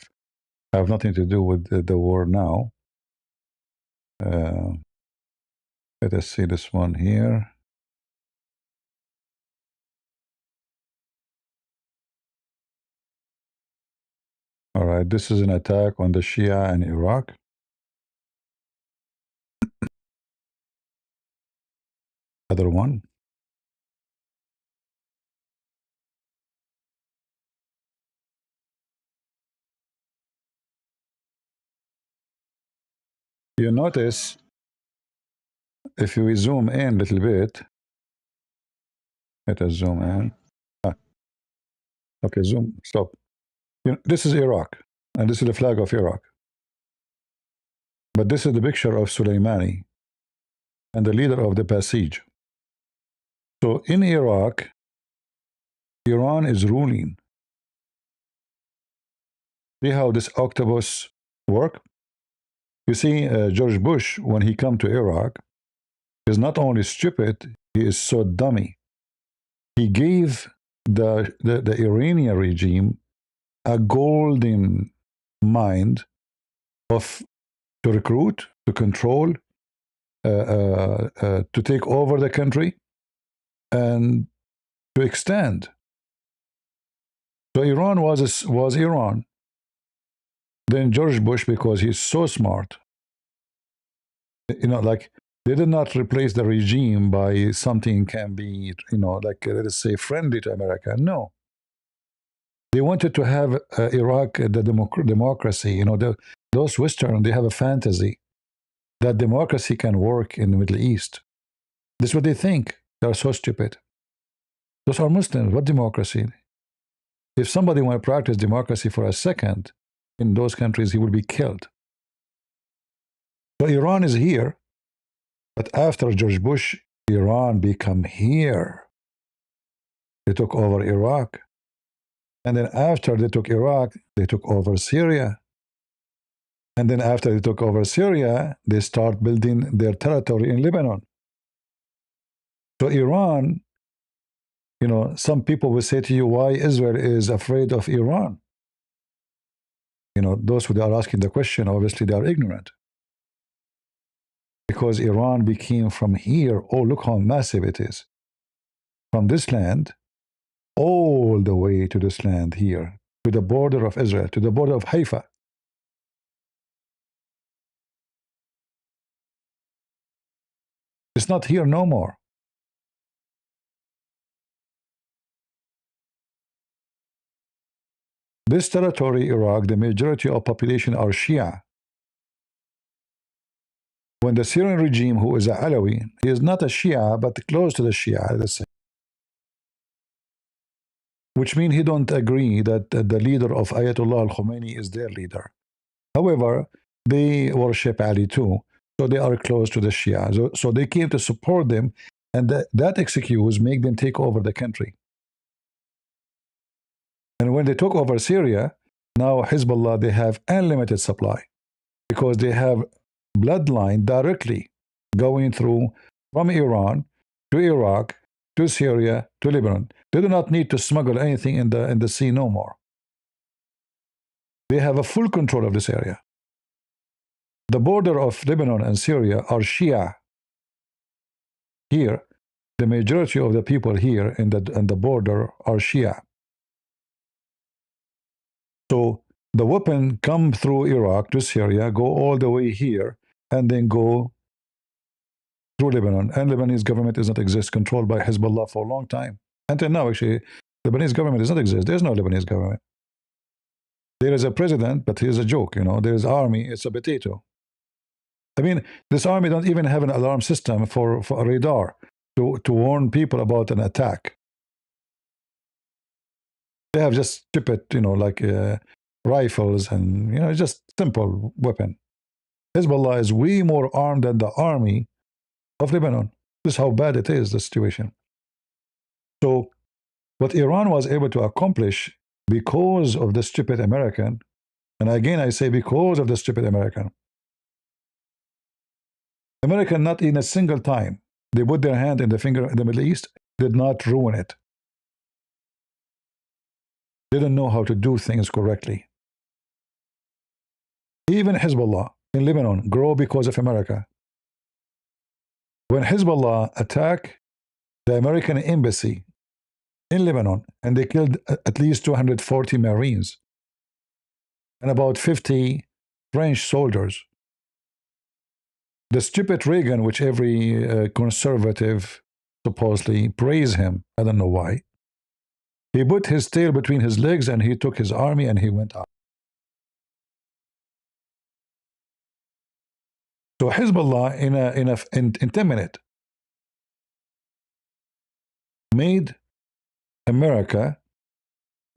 have nothing to do with the war now. Let us see this one here. All right, this is an attack on the Shia in Iraq. Other one. You notice, if we zoom in a little bit, let us zoom in. Okay, zoom, stop. This is Iraq, and this is the flag of Iraq. But this is the picture of Soleimani and the leader of the Basij. So in Iraq, Iran is ruling. See how this octopus work? You see, George Bush, when he come to Iraq, is not only stupid, he is so dummy. He gave the Iranian regime a golden mind of to recruit, to control, to take over the country, and to extend. So Iran was Iran. Then George Bush, because he's so smart, like they did not replace the regime by something can be, like let us say friendly to America. No. They wanted to have Iraq, the democracy. Those Western, they have a fantasy that democracy can work in the Middle East. This is what they think. They are so stupid. Those are Muslims. What democracy? If somebody want to practice democracy for a second in those countries, he will be killed. So Iran is here, but after George Bush, Iran become here. They took over Iraq. And then after they took Iraq, they took over Syria. And then after they took over Syria, they start building their territory in Lebanon. So Iran, some people will say to you, why Israel is afraid of Iran? Those who are asking the question, obviously they are ignorant. Because Iran became from here, oh, look how massive it is. From this land, all the way to this land here, to the border of Israel, to the border of Haifa. It's not here no more. This territory, Iraq, the majority of population are Shia. When the Syrian regime, who is a Alawi, he is not a Shia, but close to the Shia, let's say. Which means he don't agree that the leader of Ayatollah Khamenei is their leader. However, they worship Ali too, so they are close to the Shia. So they came to support them, and that excuse make them take over the country. And when they took over Syria, now Hezbollah, they have unlimited supply because they have bloodline directly going through from Iran to Iraq to Syria to Lebanon. They do not need to smuggle anything in the sea no more. They have a full control of this area. The border of Lebanon and Syria are Shia. Here, the majority of the people here in the border are Shia. So the weapon come through Iraq to Syria, go all the way here, and then go through Lebanon. And Lebanese government does not exist, controlled by Hezbollah for a long time. Until now, actually, Lebanese government does not exist. There's no Lebanese government. There is a president, but he's a joke, you know. There is army, it's a potato. I mean, this army don't even have an alarm system for a radar to warn people about an attack. They have just stupid, you know, like rifles and, you know, just simple weapon. Hezbollah is way more armed than the army of Lebanon. This is how bad it is, the situation. So what Iran was able to accomplish because of the stupid American, and again I say because of the stupid American, not in a single time they put their hand in the finger in the Middle East, did not ruin it. Didn't know how to do things correctly. Even Hezbollah in Lebanon grow because of America. When Hezbollah attacked the American embassy in Lebanon, and they killed at least 240 Marines and about 50 French soldiers, the stupid Reagan, which every conservative supposedly praise him, I don't know why, he put his tail between his legs and he took his army and he went out. So Hezbollah in 10 minutes made America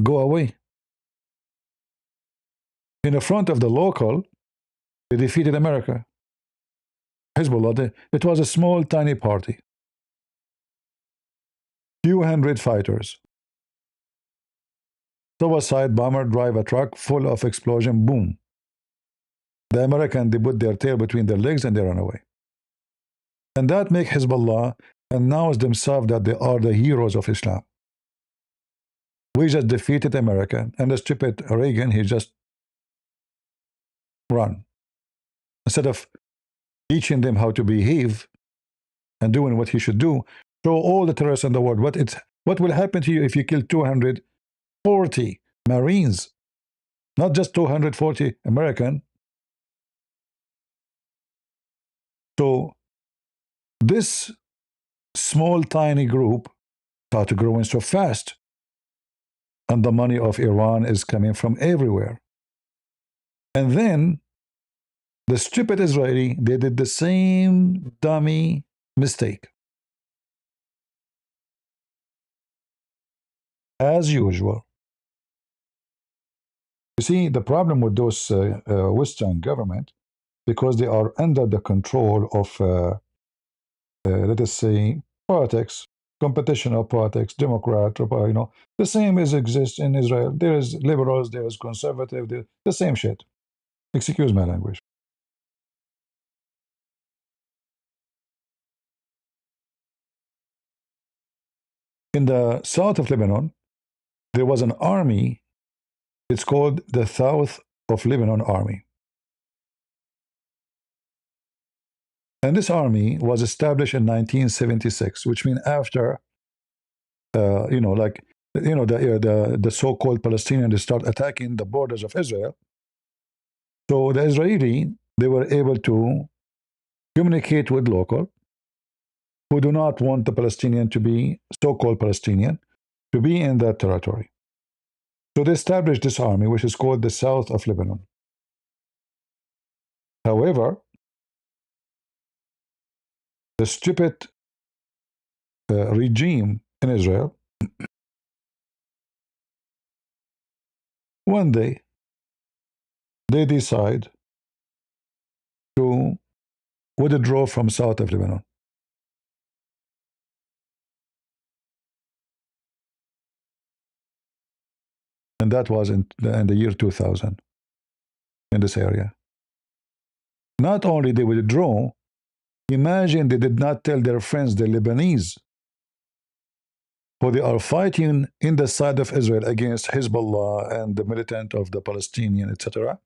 go away. In the front of the local, they defeated America. Hezbollah, it was a small, tiny party. Few hundred fighters. Suicide bomber drive a truck full of explosion, boom. The American, they put their tail between their legs and they run away. And that make Hezbollah announce themselves that they are the heroes of Islam. We just defeated America, and the stupid Reagan, he just run. Instead of teaching them how to behave and doing what he should do, show all the terrorists in the world what will happen to you if you kill 240 Marines, not just 240 American. So this small, tiny group started growing so fast, and the money of Iran is coming from everywhere. And then the stupid Israeli, they did the same dummy mistake. As usual. You see, the problem with those Western government, because they are under the control of, let us say, politics, competition of politics, Democrat, you know, the same as exists in Israel. There is liberals, there is conservative, the same shit. Excuse my language. In the south of Lebanon, there was an army. It's called the South of Lebanon Army. And this army was established in 1976, which means after, you know, like, you know, the so-called Palestinians, they start attacking the borders of Israel. So the Israeli, they were able to communicate with local who do not want the Palestinian to be, so-called Palestinian, to be in that territory. So they established this army, which is called the South of Lebanon. However, the stupid regime in Israel, one day, they decide to withdraw from south of Lebanon. And that was in the year 2000 in this area. Not only they withdraw, imagine they did not tell their friends, the Lebanese, who they are fighting in the side of Israel against Hezbollah and the militant of the Palestinian, etc.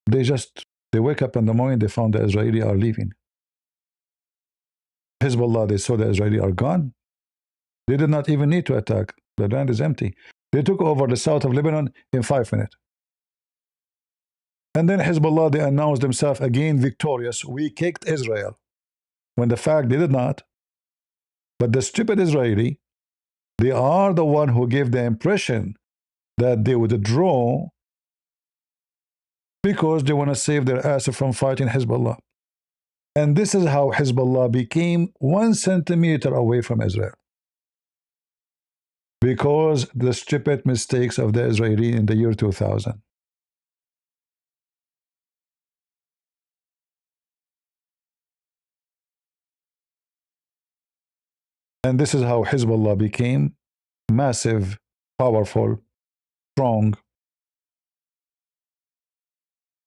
They just They wake up in the morning, they found the Israeli are leaving. Hezbollah, they saw the Israeli are gone. They did not even need to attack. The land is empty. They took over the south of Lebanon in 5 minutes. And then Hezbollah, they announced themselves again victorious. We kicked Israel. When the fact they did not. But the stupid Israeli, they are the one who gave the impression that they would draw because they want to save their ass from fighting Hezbollah. And this is how Hezbollah became 1 centimeter away from Israel. Because the stupid mistakes of the Israeli in the year 2000. And this is how Hezbollah became massive, powerful, strong.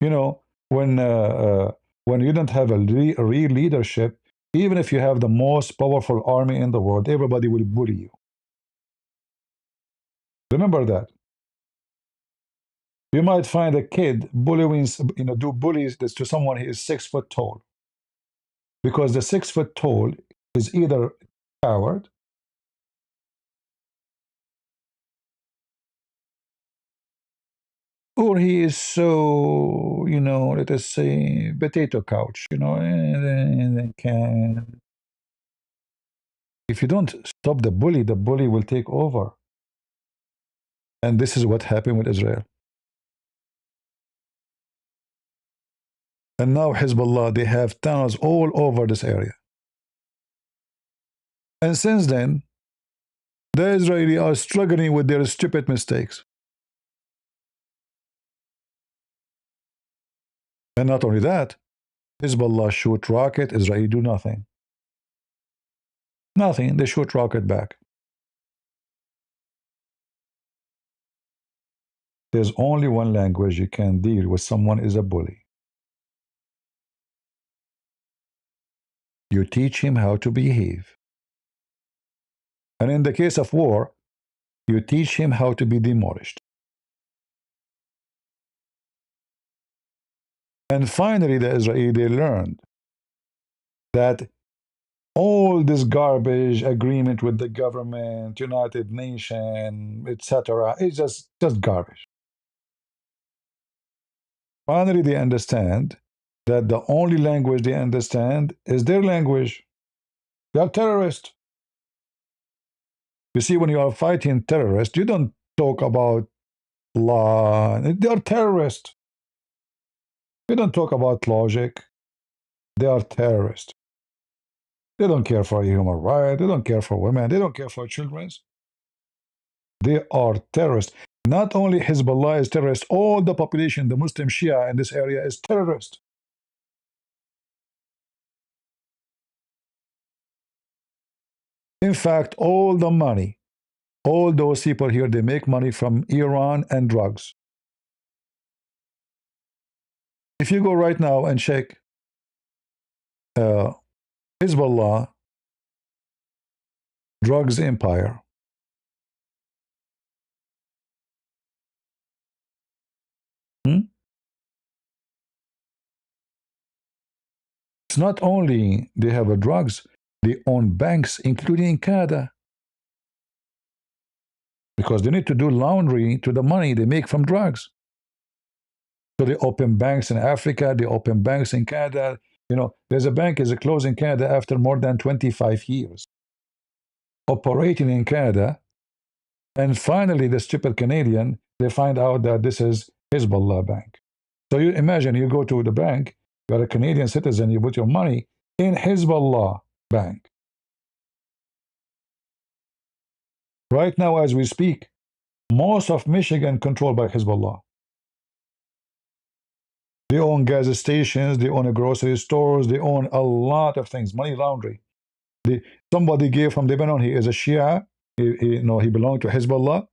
You know, when you don't have a real leadership, even if you have the most powerful army in the world, everybody will bully you. Remember that. You might find a kid bullying, do bullies this to someone who is 6 foot tall. Because the 6 foot tall is either coward or he is so, let us say, potato couch, and can. If you don't stop the bully will take over. And this is what happened with Israel. And now Hezbollah, they have tunnels all over this area. And since then, the Israelis are struggling with their stupid mistakes. And not only that, Hezbollah shoot rocket, Israel do nothing. Nothing, they shoot rocket back. There's only one language you can deal with someone is a bully. You teach him how to behave. And in the case of war, you teach him how to be demolished. And finally, the Israeli, they learned that all this garbage agreement with the government, United Nations, etc., is just garbage. Finally, they understand that the only language they understand is their language. They are terrorists. You see, when you are fighting terrorists, you don't talk about law. They are terrorists. You don't talk about logic. They are terrorists. They don't care for human rights. They don't care for women. They don't care for children. They are terrorists. Not only Hezbollah is terrorist, all the population, the Muslim Shia in this area is terrorist. In fact, all the money, all those people here, they make money from Iran and drugs. If you go right now and check Hezbollah drugs empire, it's not only they have a drugs, they own banks, including in Canada. Because they need to do laundry to the money they make from drugs. So they open banks in Africa, they open banks in Canada. There's a bank is closed in Canada after more than 25 years operating in Canada. And finally, the stupid Canadian, they find out that this is Hezbollah bank. So you imagine you go to the bank, you're a Canadian citizen, you put your money in Hezbollah bank. Right now, as we speak, most of Michigan controlled by Hezbollah. They own gas stations, they own grocery stores, they own a lot of things, money laundering. Somebody gave from Lebanon, he is a Shia, he belonged to Hezbollah.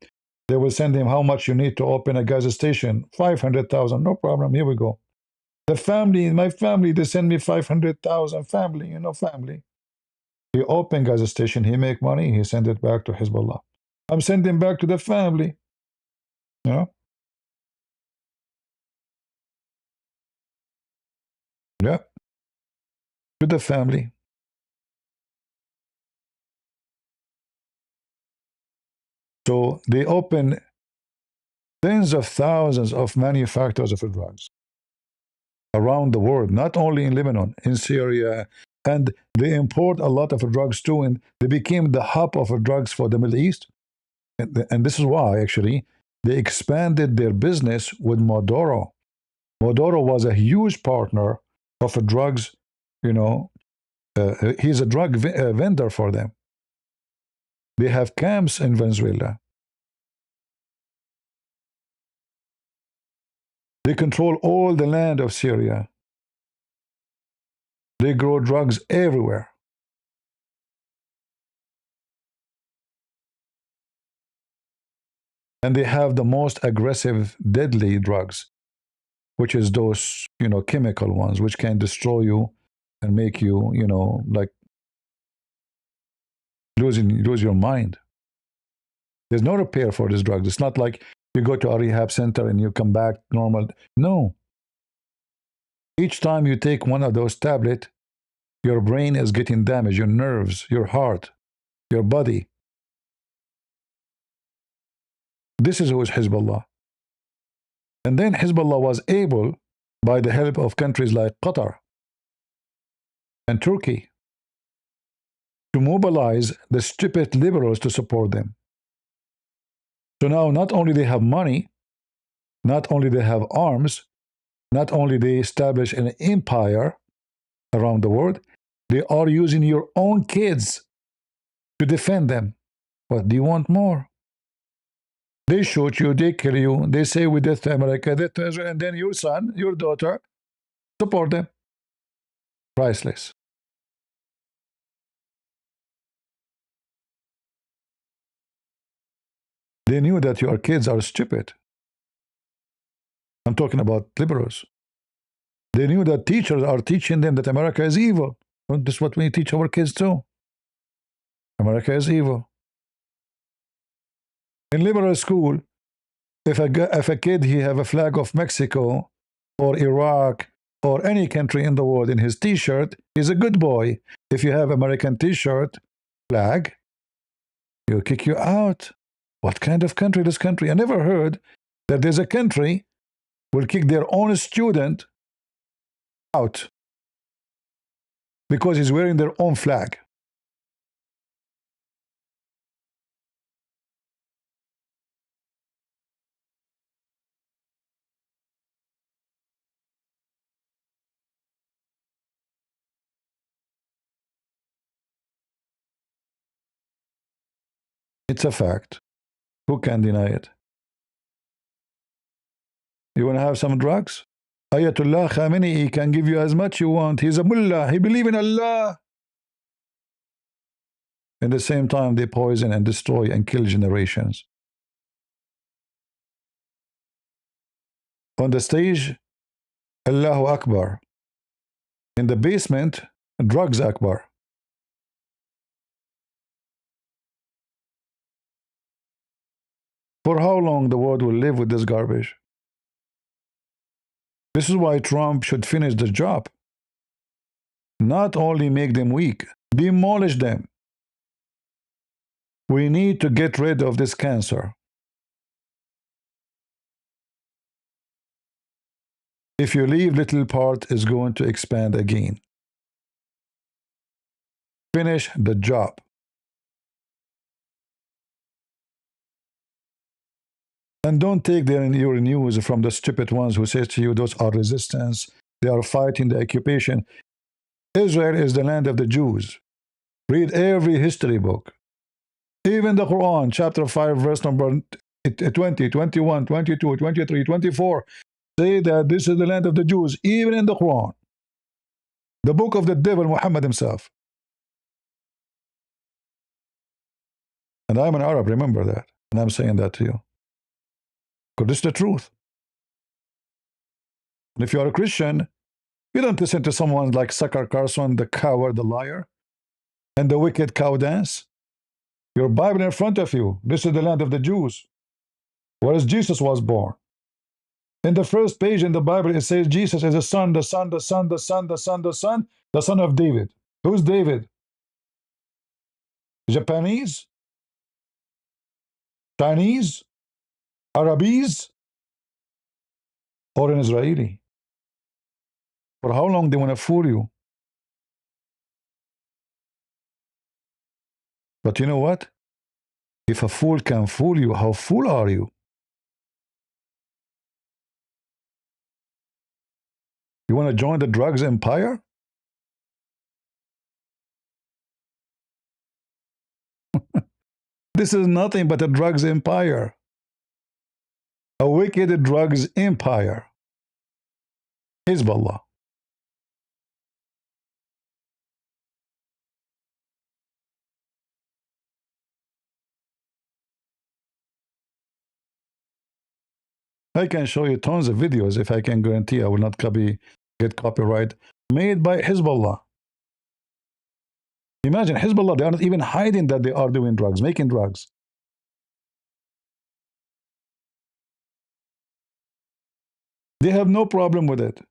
They will send him how much you need to open a gas station, 500,000, no problem, here we go. The family, my family, they send me 500,000, family, family. He open gas station, he make money, he send it back to Hezbollah. I'm sending back to the family, Yeah, to the family. So they open tens of thousands of manufacturers of drugs around the world, not only in Lebanon, in Syria, and they import a lot of drugs too, and they became the hub of drugs for the Middle East. And this is why, actually, they expanded their business with Maduro. Maduro was a huge partner of drugs, you know, he's a drug vendor for them. They have camps in Venezuela. They control all the land of Syria. They grow drugs everywhere. And they have the most aggressive, deadly drugs, which is those, chemical ones, which can destroy you and make you, like lose your mind. There's no repair for these drugs. It's not like you go to a rehab center and you come back normal. No. Each time you take one of those tablets, your brain is getting damaged, your nerves, your heart, your body. This is who is Hezbollah. And then Hezbollah was able, by the help of countries like Qatar and Turkey, to mobilize the stupid liberals to support them. So now not only they have money, not only they have arms, not only they establish an empire around the world, they are using your own kids to defend them. What do you want more? They shoot you, they kill you, they say we death to America, death to Israel, and then your son, your daughter, support them. Priceless. They knew that your kids are stupid. I'm talking about liberals. They knew that teachers are teaching them that America is evil. Well, this is what we teach our kids too. America is evil. In liberal school, if a kid he have a flag of Mexico or Iraq or any country in the world in his T-shirt, he's a good boy. If you have American T-shirt flag, he'll kick you out. What kind of country? This country? I never heard that there's a country will kick their own student out because he's wearing their own flag. It's a fact. Who can deny it? You want to have some drugs? Ayatollah Khamenei can give you as much you want. He's a mullah. He believes in Allah. At the same time, they poison and destroy and kill generations. On the stage, Allahu Akbar. In the basement, drugs Akbar. For how long the world will live with this garbage? This is why Trump should finish the job. Not only make them weak, demolish them. We need to get rid of this cancer. If you leave, little part is going to expand again. Finish the job. And don't take your news from the stupid ones who say to you, those are resistance. They are fighting the occupation. Israel is the land of the Jews. Read every history book. Even the Quran, chapter 5, verse number 20, 21, 22, 23, 24, say that this is the land of the Jews, even in the Quran. The book of the devil, Muhammad himself. And I'm an Arab, remember that. And I'm saying that to you. Because this is the truth. And if you are a Christian, you don't listen to someone like Sucker Carson, the coward, the liar, and the wicked cow dance. Your Bible in front of you. This is the land of the Jews. Whereas Jesus was born. In the first page in the Bible, it says Jesus is the son, the son, the son, the son, the son, the son, the son of David. Who's David? Japanese? Chinese? Arabis? Or an Israeli? For how long they want to fool you? But you know what? If a fool can fool you, how fool are you? You want to join the drugs empire? This is nothing but a drugs empire. A wicked drugs empire. Hezbollah. I can show you tons of videos if I can guarantee I will not get copyright made by Hezbollah. Imagine Hezbollah, they are not even hiding that they are doing drugs, making drugs. They have no problem with it.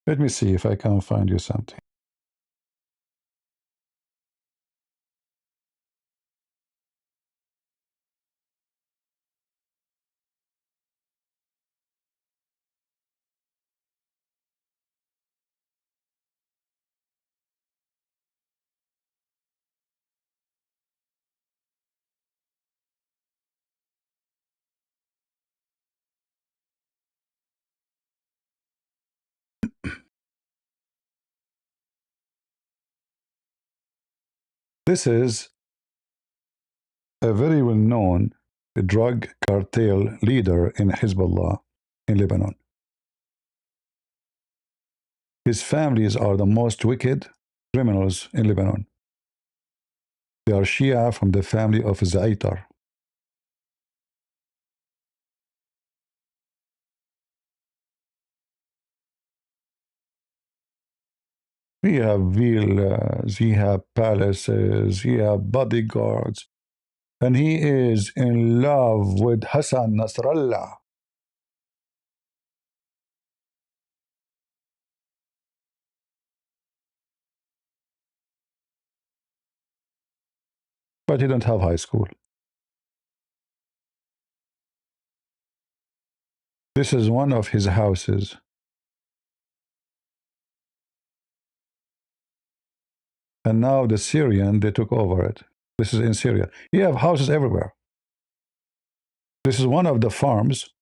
Let me see if I can find you something. This is a very well-known drug cartel leader in Hezbollah in Lebanon. His families are the most wicked criminals in Lebanon. They are Shia from the family of Zaitar. We have villas, we have palaces, we have bodyguards, and he is in love with Hassan Nasrallah. But he don't have high school. This is one of his houses. And now the Syrian, they took over it. This is in Syria. You have houses everywhere. This is one of the farms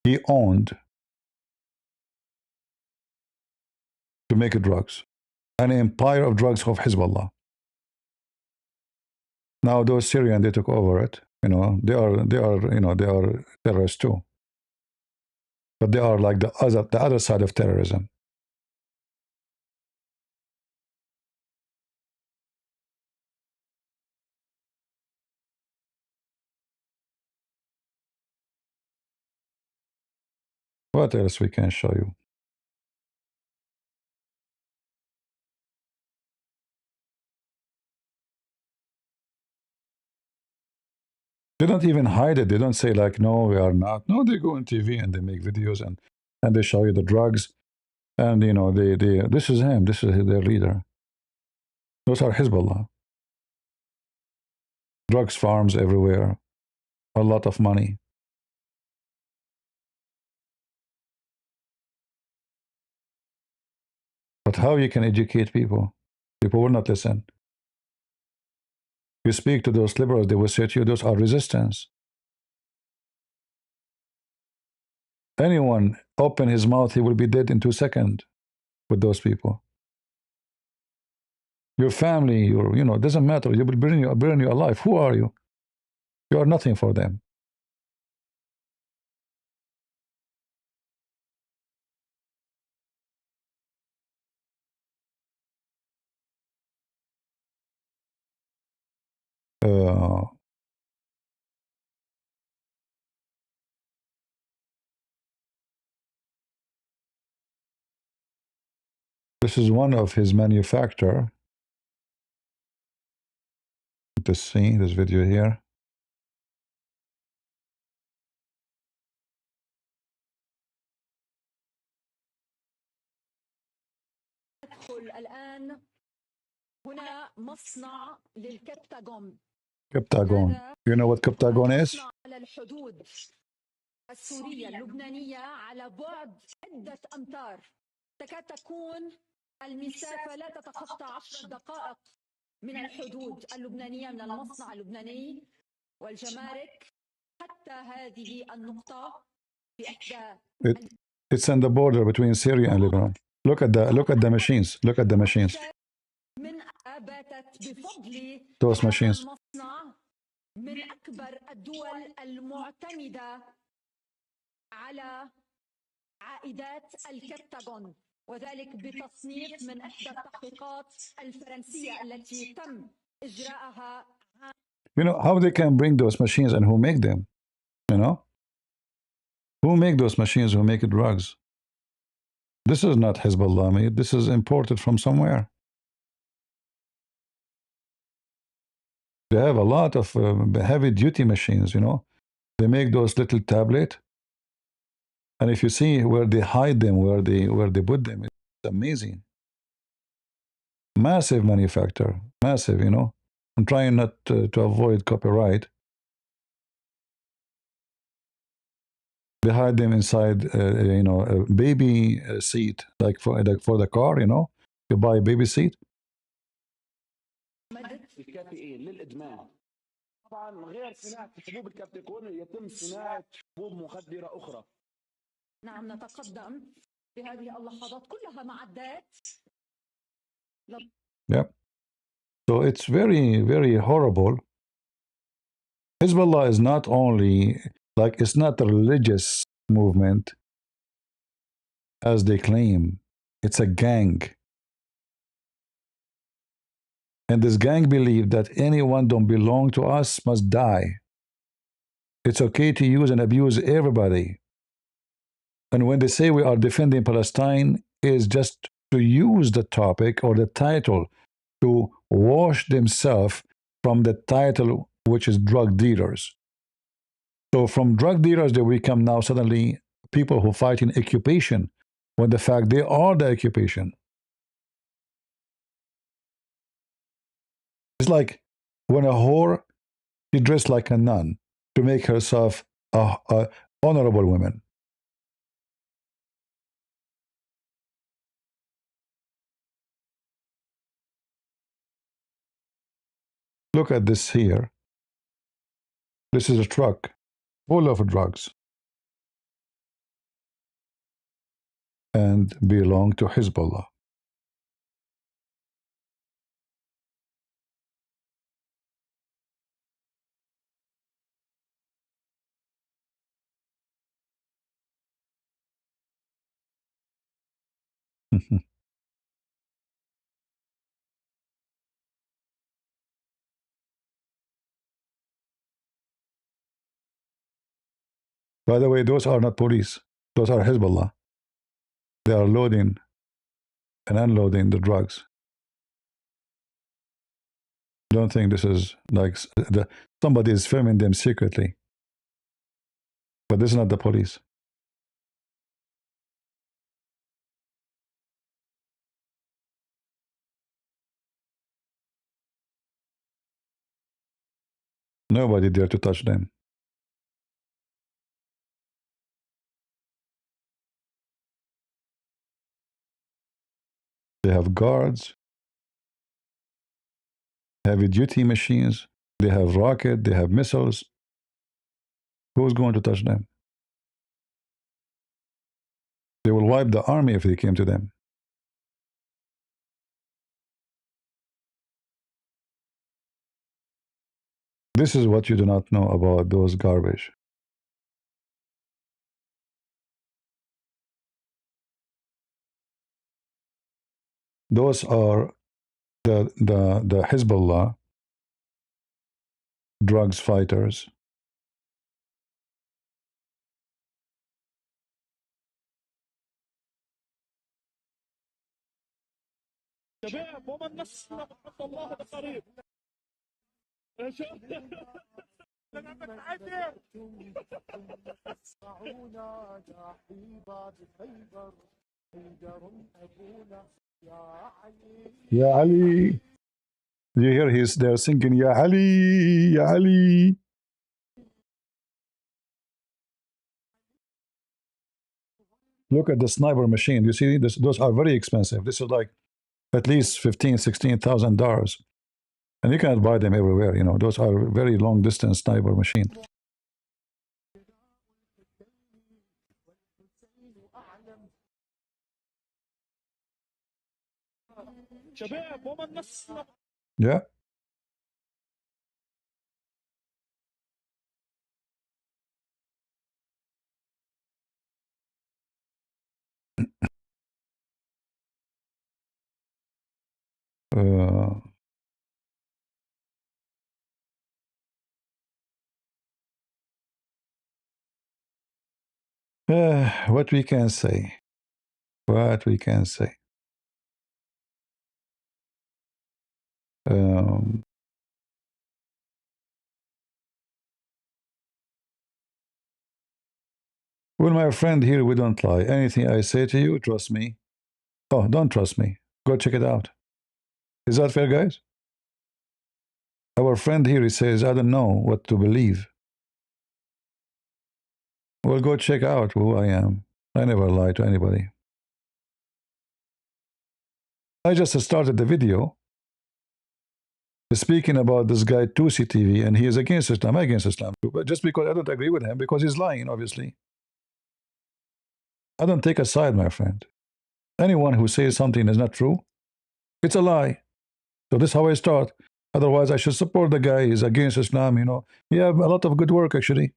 he owned to make drugs. An empire of drugs of Hezbollah. Now those Syrian, they took over it. They are terrorists too. But they are like the other side of terrorism. What else we can show you? They don't even hide it. They don't say like, no, we are not. No, they go on TV and they make videos and they show you the drugs. And this is him. This is their leader. Those are Hezbollah. Drugs farms everywhere. A lot of money. But how you can educate people? People will not listen. You speak to those liberals, they will say to you, those are resistance. Anyone open his mouth, he will be dead in 2 seconds with those people. Your family, doesn't matter. You will burn you alive. Who are you? You are nothing for them. This is one of his manufacturer. To see this video here. الآن هنا مصنع للكبتاغون. Captagon. You know what Captagon is? على الحدود السورية اللبنانية على بعد عدة أمتار، تكاد تكون المسافة لا تتخطى 10 دقائق من الحدود اللبنانية، من المصنع اللبناني والجمارك حتى هذه النقطة في إحدى. It's on the border between Syria and Lebanon. Look at the machines. Look at the machines. من باتت بفضل Those هذا machines. المصنع من أكبر الدول المعتمدة على عائدات الكبتاغون، وذلك بتصنيف من إحدى التحقيقات الفرنسية التي تم إجراءها. You know how they can bring those machines and who make them? You know? Who make those machines? Who make drugs? This is not Hezbollah made. This is imported from somewhere. They have a lot of heavy-duty machines, you know. They make those little tablet, and if you see where they hide them, where they put them, it's amazing. Massive manufacturer, massive, you know. I'm trying not to avoid copyright. They hide them inside, you know, a baby seat, like for the car, you know. You buy a baby seat. الكافئين للإدمان. طبعا غير صناعة حبوب الكابتيكون يتم صناعة حبوب مخدرة أخرى. نعم، نتقدم بهذه اللحظات كلها معدات. Yep. So it's very, very horrible. Hezbollah is not only, like, it's not a religious movement as they claim. It's a gang. And this gang believe that anyone don't belong to us must die. It's okay to use and abuse everybody. And when they say we are defending Palestine, is just to use the topic or the title to wash themselves from the title, which is drug dealers. So from drug dealers, they become now suddenly people who fight in occupation, when the fact they are the occupation. It's like when a whore, she dressed like a nun to make herself a honorable woman. Look at this here. This is a truck full of drugs and belong to Hezbollah. By the way, those are not police. Those are Hezbollah. They are loading and unloading the drugs. Don't think this is like somebody is filming them secretly. But this is not the police. Nobody dare to touch them. They have guards, heavy-duty machines, they have rocket, they have missiles. Who's going to touch them? They will wipe the army if they came to them. This is what you do not know about those garbage. Those are the Hezbollah drugs fighters. شباب ومن نصر عند الله بقريب. Ya Ali. You hear they're singing Ya Ali, Ya Ali. Look at the sniper machine. You see, those are very expensive. This is like at least $15,000, $16,000. And you cannot buy them everywhere. You know, those are very long distance sniper machines. Yeah. Uh, what we can say. What we can say. Um, well, my friend here, we don't lie. Anything I say to you, trust me. Oh, don't trust me. Go check it out. Is that fair, guys? Our friend here, he says, I don't know what to believe. Well, go check out who I am. I never lie to anybody. I just started the video speaking about this guy Tousi TV, and he is against Islam. I'm against Islam too, but just because I don't agree with him, because he's lying, obviously. I don't take a side, my friend. Anyone who says something is not true, it's a lie. So this is how I start. Otherwise, I should support the guy. He's against Islam, you know. He have a lot of good work, actually.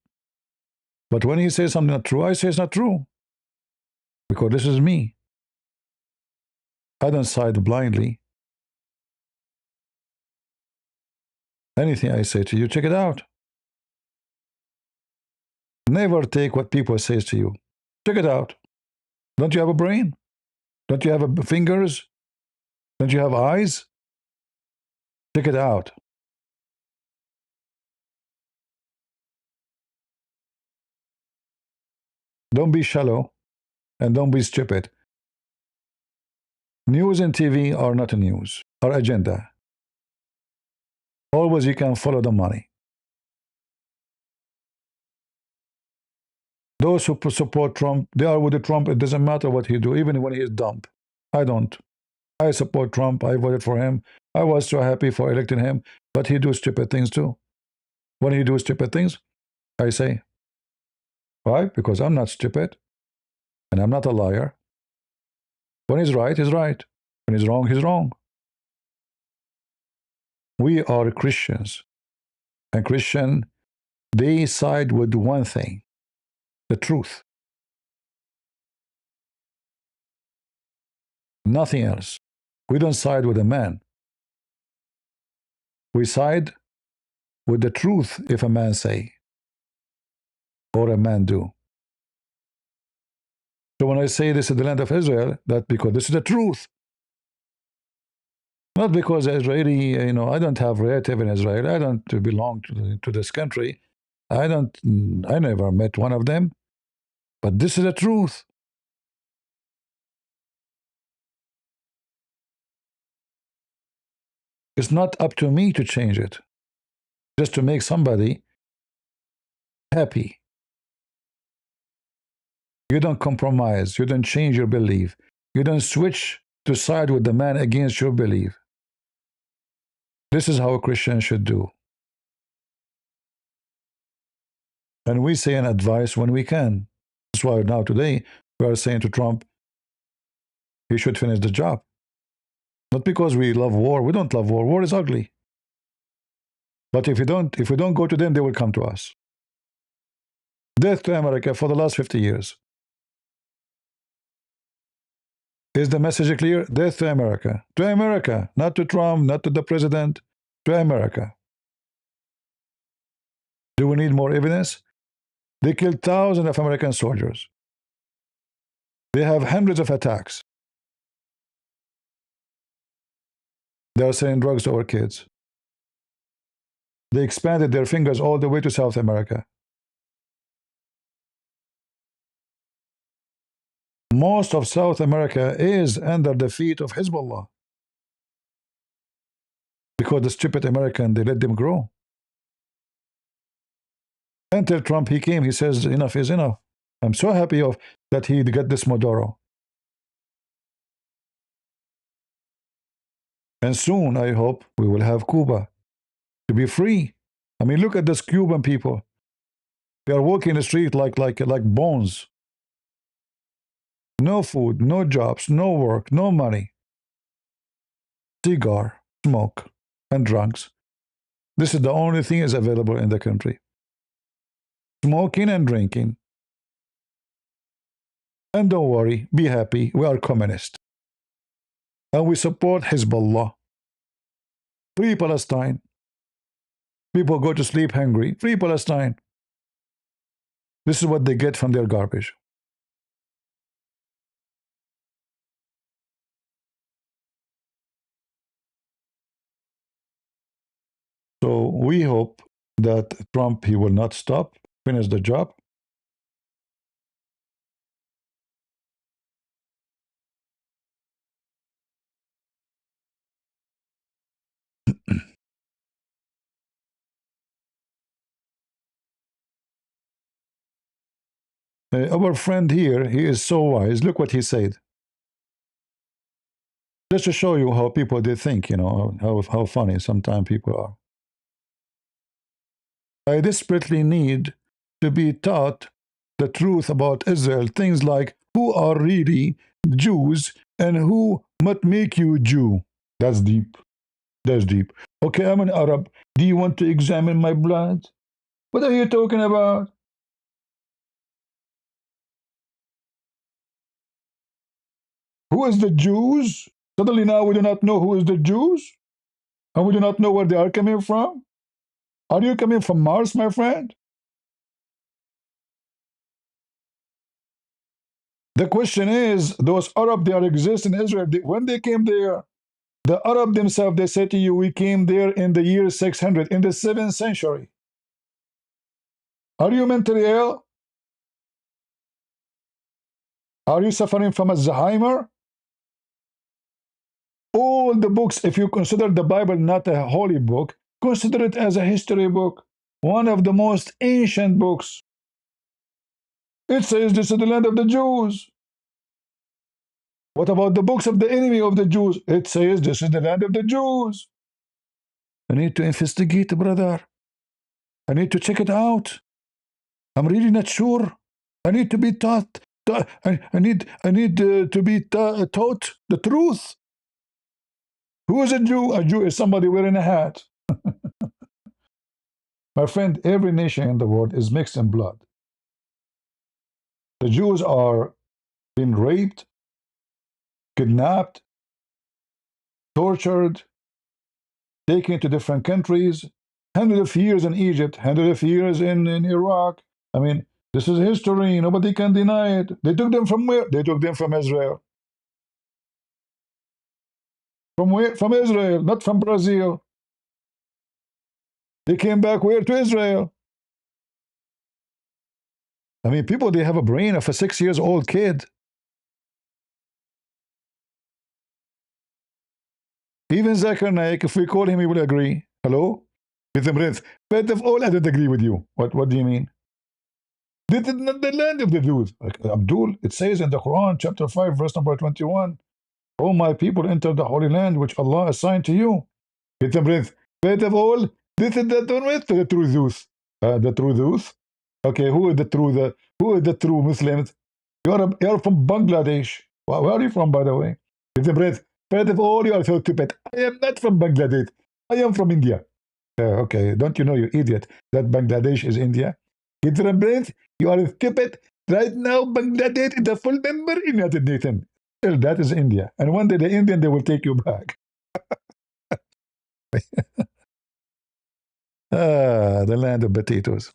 But when he says something not true, I say it's not true. Because this is me. I don't side blindly. Anything I say to you, check it out. Never take what people say to you. Check it out. Don't you have a brain? Don't you have fingers? Don't you have eyes? Check it out. Don't be shallow and don't be stupid. News and TV are not a news, are agenda. Always you can follow the money. Those who support Trump, they are with the Trump. It doesn't matter what he do, even when he is dumb. I don't. I support Trump. I voted for him. I was so happy for electing him, but he do stupid things too. When he do stupid things, I say, why? Because I'm not stupid, and I'm not a liar. When he's right, he's right. When he's wrong, he's wrong. We are Christians, and Christian, they side with one thing, the truth. Nothing else. We don't side with a man. We side with the truth if a man say, or a man do. So when I say this is the land of Israel, that's because this is the truth. Not because Israeli, you know, I don't have relative in Israel. I don't belong to this country. I never met one of them. But this is the truth. It's not up to me to change it. Just to make somebody happy. You don't compromise. You don't change your belief. You don't switch to side with the man against your belief. This is how a Christian should do. And we say an advice when we can. That's why now today we are saying to Trump, he should finish the job. Not because we love war. We don't love war. War is ugly. But if we don't go to them, they will come to us. Death to America for the last 50 years. Is the message clear? Death to America. To America, not to Trump, not to the president, to America. Do we need more evidence? They killed thousands of American soldiers. They have hundreds of attacks. They are selling drugs to our kids. They expanded their fingers all the way to South America. Most of South America is under the feet of Hezbollah. Because the stupid American, they let them grow. Until Trump, he came, he says, enough is enough. I'm so happy that he got this Maduro. And soon, I hope, we will have Cuba to be free. I mean, look at this Cuban people. They are walking the street like bones. No food, no jobs, no work, no money. Cigar, smoke, and drugs. This is the only thing is available in the country. Smoking and drinking. And don't worry, be happy, we are communist. And we support Hezbollah. Free Palestine. People go to sleep hungry. Free Palestine. This is what they get from their garbage. So we hope that Trump, he will not stop, finish the job. Our friend here, he is so wise. Look what he said. Just to show you how people they think, you know, how funny sometimes people are. I desperately need to be taught the truth about Israel. Things like who are really Jews and who might make you Jew. That's deep. That's deep. Okay, I'm an Arab. Do you want to examine my blood? What are you talking about? Who is the Jews? Suddenly now we do not know who is the Jews? And we do not know where they are coming from? Are you coming from Mars, my friend? The question is, those Arab, they are exist in Israel. When they came there, the Arab themselves, they said to you, we came there in the year 600, in the 7th century. Are you mentally ill? Are you suffering from Alzheimer? All the books, if you consider the Bible not a holy book, consider it as a history book, one of the most ancient books. It says this is the land of the Jews. What about the books of the enemy of the Jews? It says this is the land of the Jews. I need to investigate, brother. I need to check it out. I'm really not sure. I need to be taught. I need to be taught the truth. Who is a Jew? A Jew is somebody wearing a hat. My friend, every nation in the world is mixed in blood. The Jews are being raped, kidnapped, tortured, taken to different countries, hundreds of years in Egypt, hundreds of years in Iraq. I mean, this is history. Nobody can deny it. They took them from where? They took them from Israel. From where? From Israel, not from Brazil. They came back where? To Israel. I mean, people, they have a brain of a 6-year-old kid. Even Zakir Naik, if we call him, he will agree. Hello? With him, first of all, I don't agree with you. What do you mean? This is not the land of the Jews. Like, Abdul, it says in the Quran, chapter 5, verse number 21, O my people, enter the holy land which Allah assigned to you. With him, first of all, this is the true Jews. The true Jews? Okay, who is the true Muslims? You're from Bangladesh. Where are you from, by the way? With him, first of all, you are so stupid. I am not from Bangladesh. I am from India. Okay, don't you know, you idiot, that Bangladesh is India? With him, you are stupid. Right now, Bangladesh is a full member in United Nations. Still, that is India. And one day the Indian, they will take you back. The land of potatoes.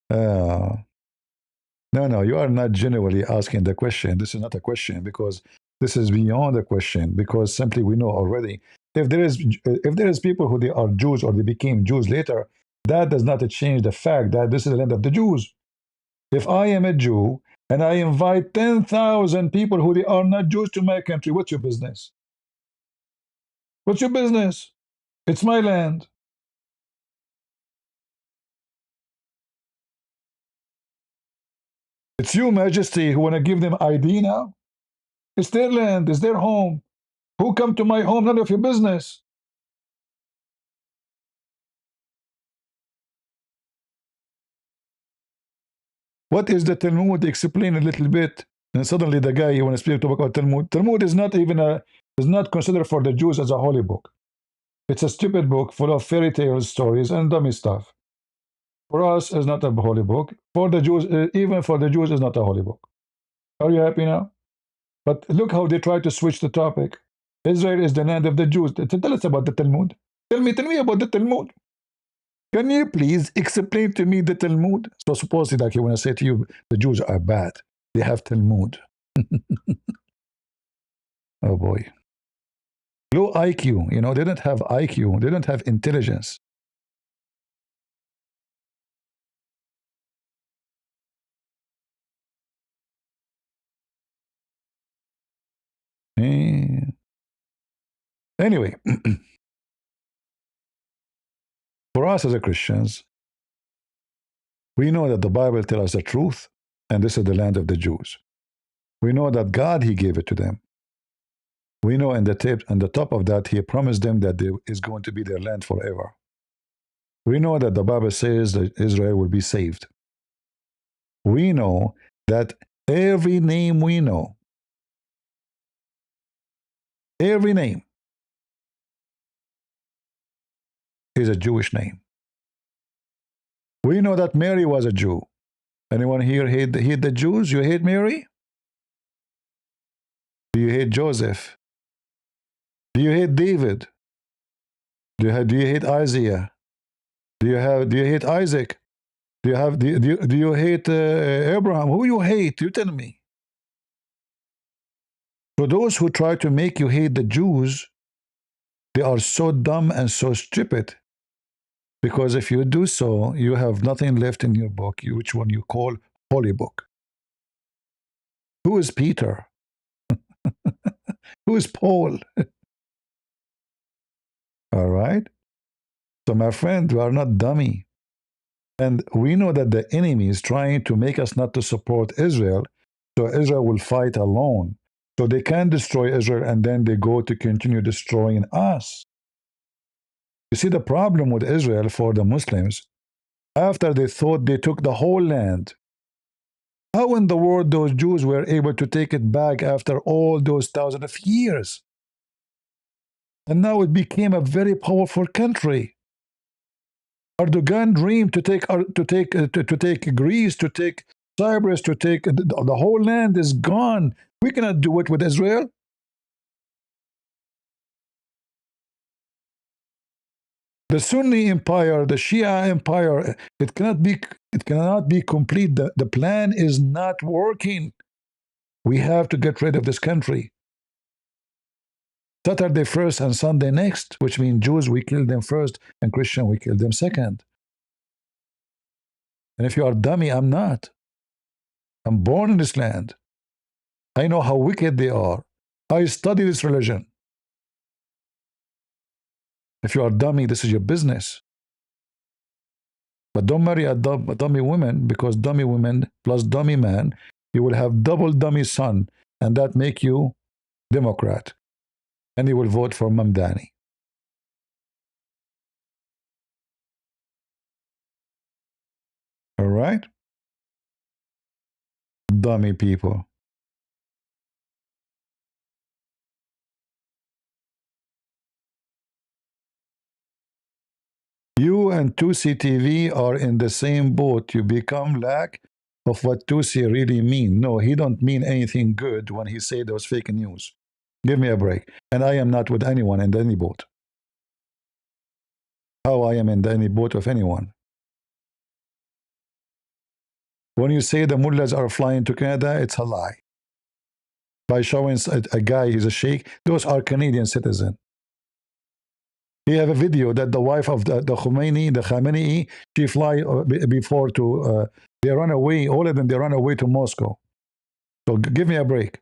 No, you are not genuinely asking the question. This is not a question because This is beyond the question, because simply we know already if there is people who they are Jews or they became Jews later, that does not change the fact that this is the land of the Jews. If I am a Jew and I invite 10,000 people who they are not Jews to my country, what's your business? What's your business? It's my land. It's you, Majesty, who want to give them ID now? It's their land, it's their home. Who come to my home? None of your business. What is the Talmud? Explain a little bit. And suddenly the guy you want to speak about Talmud. Talmud is not even is not considered for the Jews as a holy book. It's a stupid book full of fairy tales, stories, and dummy stuff. For us, it's not a holy book. For the Jews, even for the Jews, it's not a holy book. Are you happy now? But look how they try to switch the topic. Israel is the land of the Jews. Tell us about the Talmud. Tell me about the Talmud. Can you please explain to me the Talmud? So supposedly, like when I say to you, the Jews are bad. They have Talmud. Oh boy. Low IQ. You know, they don't have IQ. They don't have intelligence. Anyway, for us as a Christians, we know that the Bible tells us the truth, and this is the land of the Jews. We know that God, He gave it to them. We know in the top of that, He promised them that there is going to be their land forever. We know that the Bible says that Israel will be saved. We know that every name we know, every name is a Jewish name. We know that Mary was a Jew. Anyone here hate the Jews? You hate Mary? Do you hate Joseph? Do you hate David? Do you hate Isaiah? Do you hate Isaac? Do you hate Abraham? Who you hate? You tell me. So those who try to make you hate the Jews, they are so dumb and so stupid. Because if you do so, you have nothing left in your book, which one you call holy book. Who is Peter? Who is Paul? All right? So my friend, we are not dummy. And we know that the enemy is trying to make us not to support Israel, so Israel will fight alone. So they can destroy Israel, and then they go to continue destroying us. You see the problem with Israel for the Muslims, after they thought they took the whole land, how in the world those Jews were able to take it back after all those thousands of years? And now it became a very powerful country. Erdogan dreamed to take Greece, to take Cyprus, to take the whole land is gone. We cannot do it with Israel. The Sunni empire, the Shia empire, it cannot be complete. The plan is not working. We have to get rid of this country. Saturday first and Sunday next, which means Jews, we kill them first, and Christian, we kill them second. And if you are dummy, I'm not. I'm born in this land. I know how wicked they are. I study this religion. If you are dummy, this is your business. But don't marry a dummy woman, because dummy woman plus dummy man, you will have double dummy son, and that make you Democrat. And you will vote for Mamdani. All right? Dummy people. You and Tousi TV are in the same boat. You become lack of what Tousi really mean. No, he don't mean anything good when he say those fake news. Give me a break. And I am not with anyone in any boat. How I am in any boat of anyone. When you say the mullahs are flying to Canada, it's a lie. by showing a guy, he's a sheikh. Those are Canadian citizens. We have a video that the wife of the Khamenei, she fly before to, they run away, all of them, they run away to Moscow. So give me a break.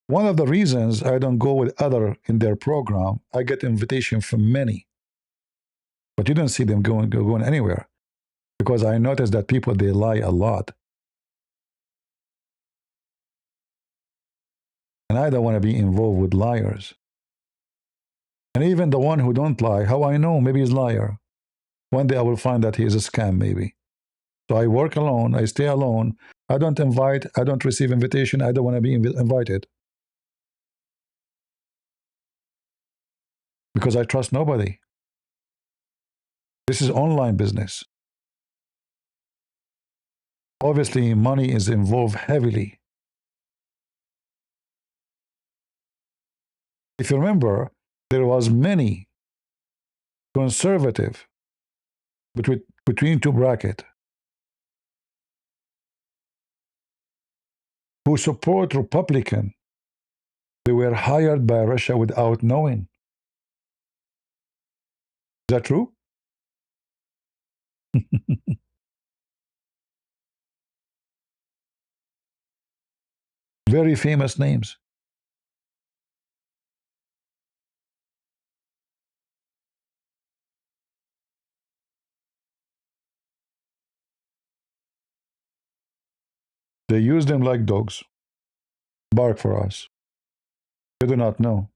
One of the reasons I don't go with other in their program, I get invitation from many, but you don't see them going anywhere, because I notice that people, they lie a lot. And I don't want to be involved with liars. And even the one who don't lie, how I know? Maybe he's a liar. One day I will find that he is a scam, maybe. So I work alone, I stay alone. I don't invite, I don't receive invitation, I don't want to be invited. Because I trust nobody. This is online business. Obviously, money is involved heavily. If you remember, there was many conservative between two brackets who support Republican. They were hired by Russia without knowing. Is that true? Very famous names. They use them like dogs. Bark for us. They do not know.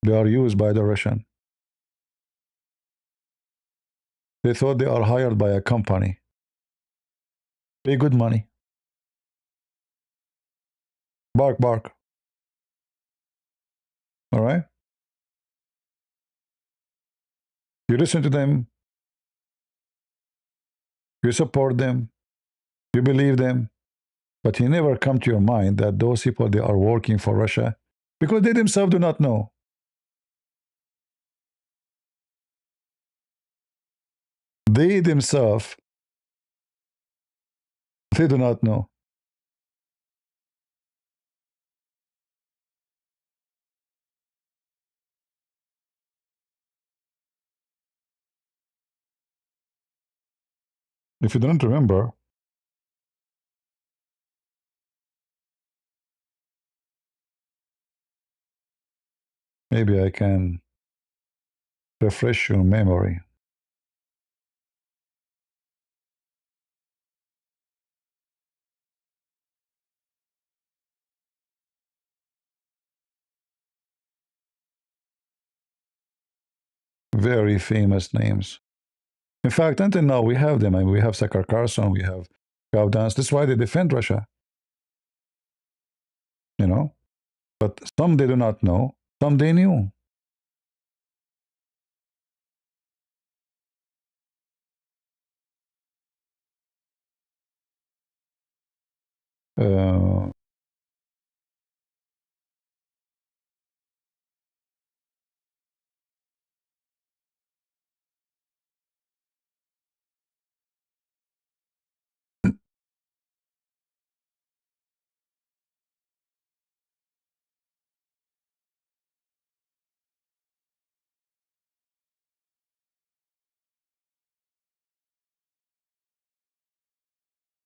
They are used by the Russian. They thought they are hired by a company. Pay good money. Bark, bark. All right? You listen to them. You support them. You believe them. But you never come to your mind that those people, they are working for Russia because they themselves do not know. They themselves, they do not know. If you don't remember, maybe I can refresh your memory. Very famous names. In fact, until now, we have them. I mean, we have Sakar Carson, we have QandA. That's why they defend Russia. You know? But some they do not know, some they knew. Uh,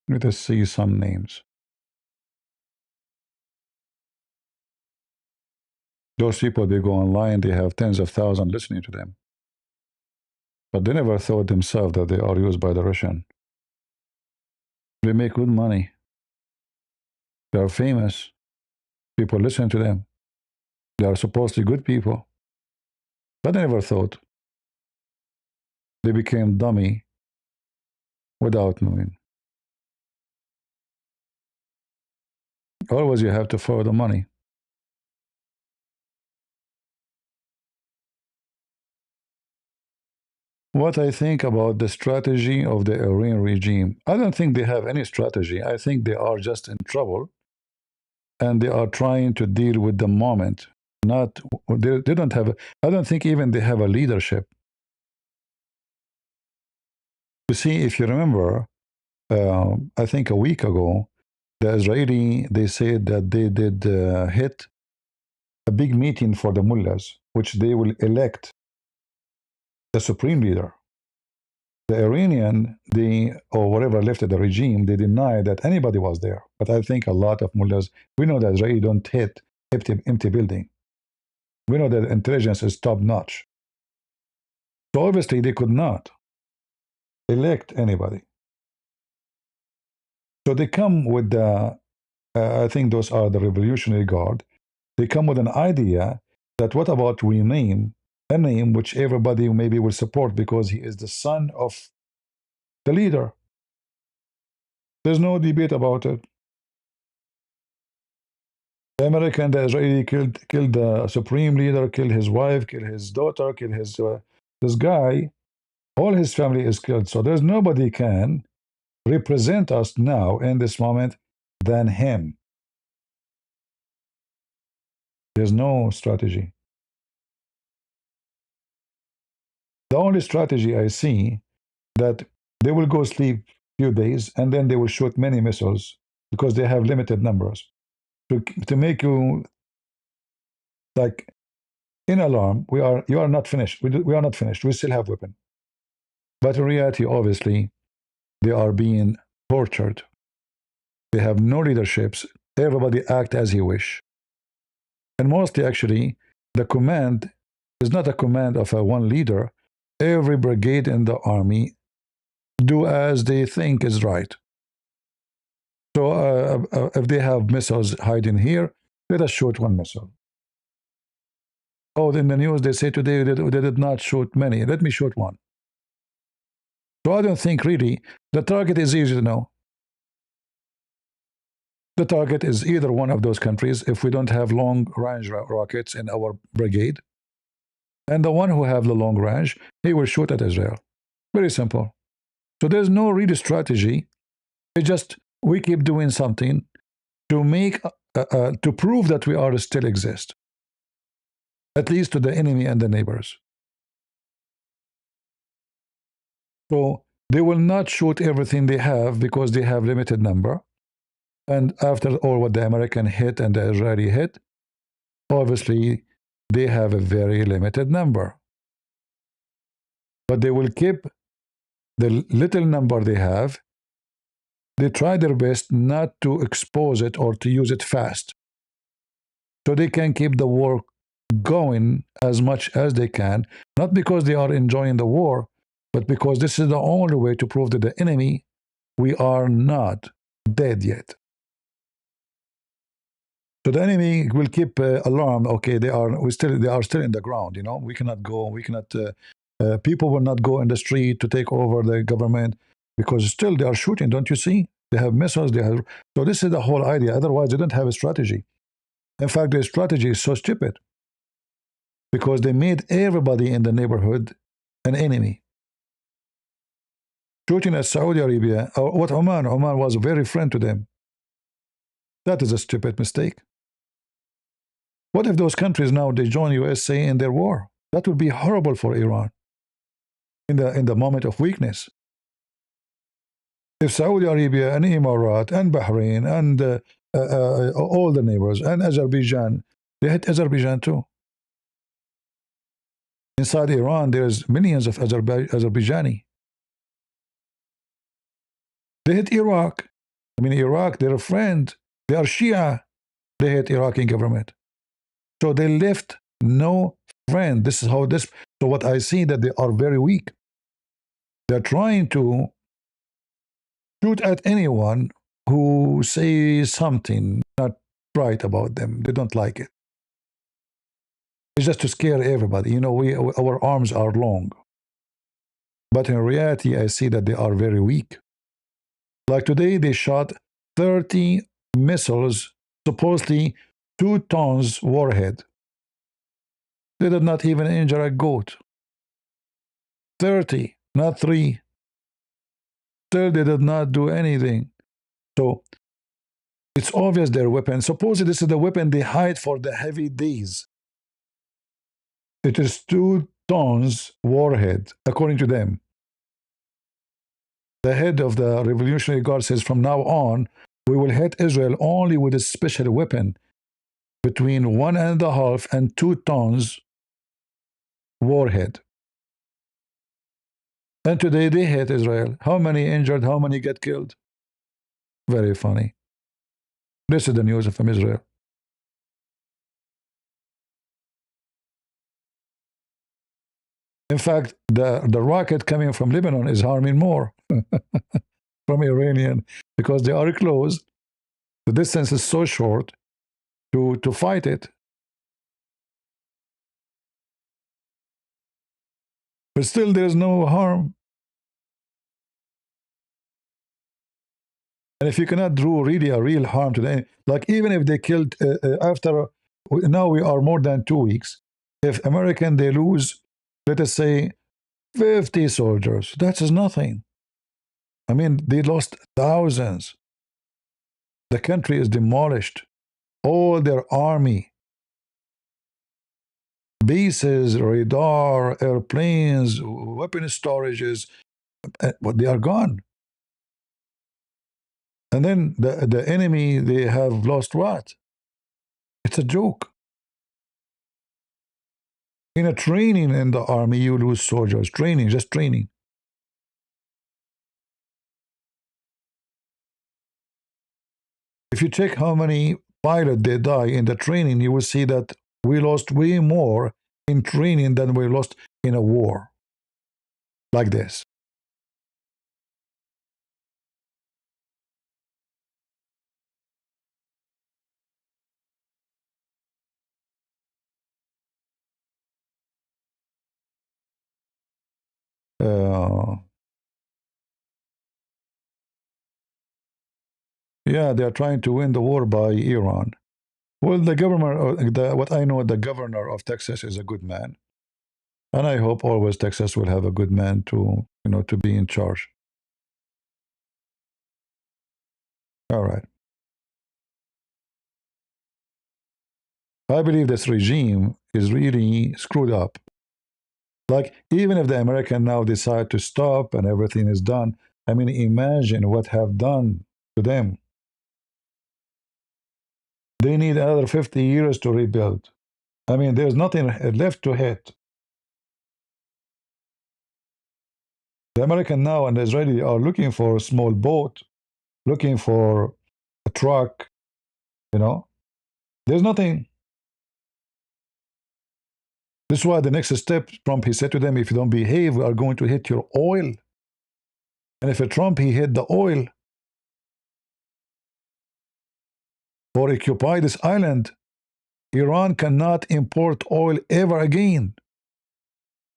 let us see some names. Those people, they go online, they have tens of thousands listening to them. But they never thought themselves that they are used by the Russian. They make good money. They are famous. People listen to them. They are supposedly good people. But they never thought. They became dummy without knowing. Always you have to follow the money. What I think about the strategy of the Iranian regime, I don't think they have any strategy. I think they are just in trouble and they are trying to deal with the moment. Not, they don't have, I don't think even they have a leadership. You see, if you remember, I think a week ago, the Israeli, they said that they did hit a big meeting for the mullahs, which they will elect the supreme leader. The Iranian, they, or whatever left of the regime, they deny that anybody was there. But I think a lot of mullahs, we know that Israeli don't hit empty building. We know that intelligence is top notch. So obviously they could not elect anybody. So they come with the, I think those are the Revolutionary Guard. They come with an idea that what about we name a name which everybody maybe will support because he is the son of the leader. There's no debate about it. The American, the Israeli killed the supreme leader, killed his wife, killed his daughter, killed his this guy. All his family is killed. So there's nobody can represent us now in this moment than him. There's no strategy. The only strategy I see that they will go sleep few days and then they will shoot many missiles because they have limited numbers to make you like in alarm. You are not finished. We are not finished. We still have weapon. But in reality, obviously, they are being tortured. They have no leaderships. Everybody act as he wish. And mostly, actually, the command is not a command of a one leader. Every brigade in the army do as they think is right. So if they have missiles hiding here, let us shoot one missile. Oh, in the news they say today they did not shoot many. Let me shoot one. So I don't think really the target is easy to know. The target is either one of those countries if we don't have long-range rockets in our brigade. And the one who have the long range, he will shoot at Israel. Very simple. So there's no real strategy. It's just we keep doing something to make to prove that we are still exist, at least to the enemy and the neighbors. So they will not shoot everything they have because they have limited number. And after all what the American hit and the Israeli hit, obviously they have a very limited number. But they will keep the little number they have. They try their best not to expose it or to use it fast. So they can keep the war going as much as they can, not because they are enjoying the war, but because this is the only way to prove to the enemy we are not dead yet. So the enemy will keep alarm. Okay, they are still in the ground. You know, we cannot go. We cannot. People will not go in the street to take over the government because still they are shooting. Don't you see? They have missiles. They have. So this is the whole idea. Otherwise, they don't have a strategy. In fact, their strategy is so stupid because they made everybody in the neighborhood an enemy. Shooting at Saudi Arabia or what Oman? Oman was a very friend to them. That is a stupid mistake. What if those countries now they join USA in their war? That would be horrible for Iran in the moment of weakness. If Saudi Arabia and Emirat and Bahrain and all the neighbors and Azerbaijan, they hit Azerbaijan too. Inside Iran, there's millions of Azerbaijani. They hit Iraq. I mean, Iraq, they're a friend. They are Shia. They hit Iraqi government. So they left no friend. This is how this. So what I see that they are very weak. They're trying to shoot at anyone who says something not right about them. They don't like it. It's just to scare everybody. You know, our arms are long. But in reality, I see that they are very weak. Like today, they shot 30 missiles, supposedly 2 tons warhead. They did not even injure a goat. 30, not 3. Still, they did not do anything. So it's obvious their weapon. Supposedly, this is the weapon they hide for the heavy days. It is 2 tons warhead, according to them. the head of the Revolutionary Guard says from now on, we will hit Israel only with a special weapon between 1.5 and 2 tons warhead. And today they hit Israel. How many injured? How many get killed? Very funny. This is the news from Israel. In fact, the rocket coming from Lebanon is harming more from Iranian because they are close. The distance is so short to fight it. But still, there is no harm. And if you cannot do really a real harm to them, like even if they killed after, now we are more than 2 weeks. If American, they lose, let us say, 50 soldiers, that is nothing. I mean, they lost thousands. The country is demolished. All their army, bases, radar, airplanes, weapon storages, but they are gone. And then the enemy, they have lost what? It's a joke. In a training in the army, you lose soldiers. Training, just training. If you check how many pilots they die in the training, you will see that we lost way more in training than we lost in a war like this. Yeah, they are trying to win the war by Iran. Well, the government, what I know, the governor of Texas is a good man, and I hope always Texas will have a good man to, to be in charge. All right. I believe this regime is really screwed up. Like, even if the American now decide to stop and everything is done, I mean, imagine what have done to them. They need another 50 years to rebuild. I mean, there's nothing left to hit. The American now and the Israeli are looking for a small boat, looking for a truck, There's nothing. This is why the next step, Trump, he said to them, if you don't behave, we are going to hit your oil. And if Trump, he hit the oil or occupy this island, Iran cannot import oil ever again.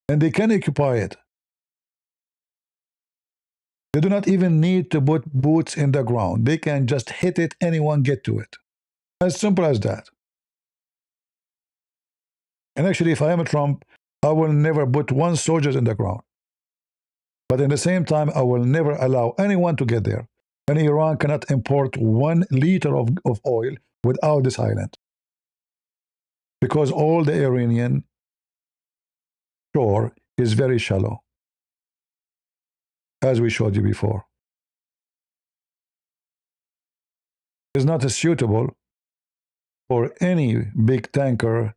And they can occupy it. They do not even need to put boots in the ground. They can just hit it, anyone get to it. As simple as that. And actually, if I am a Trump, I will never put one soldier in the ground. But in the same time, I will never allow anyone to get there. And Iran cannot import 1 liter of oil without this island. Because all the Iranian shore is very shallow, as we showed you before. It's not suitable for any big tanker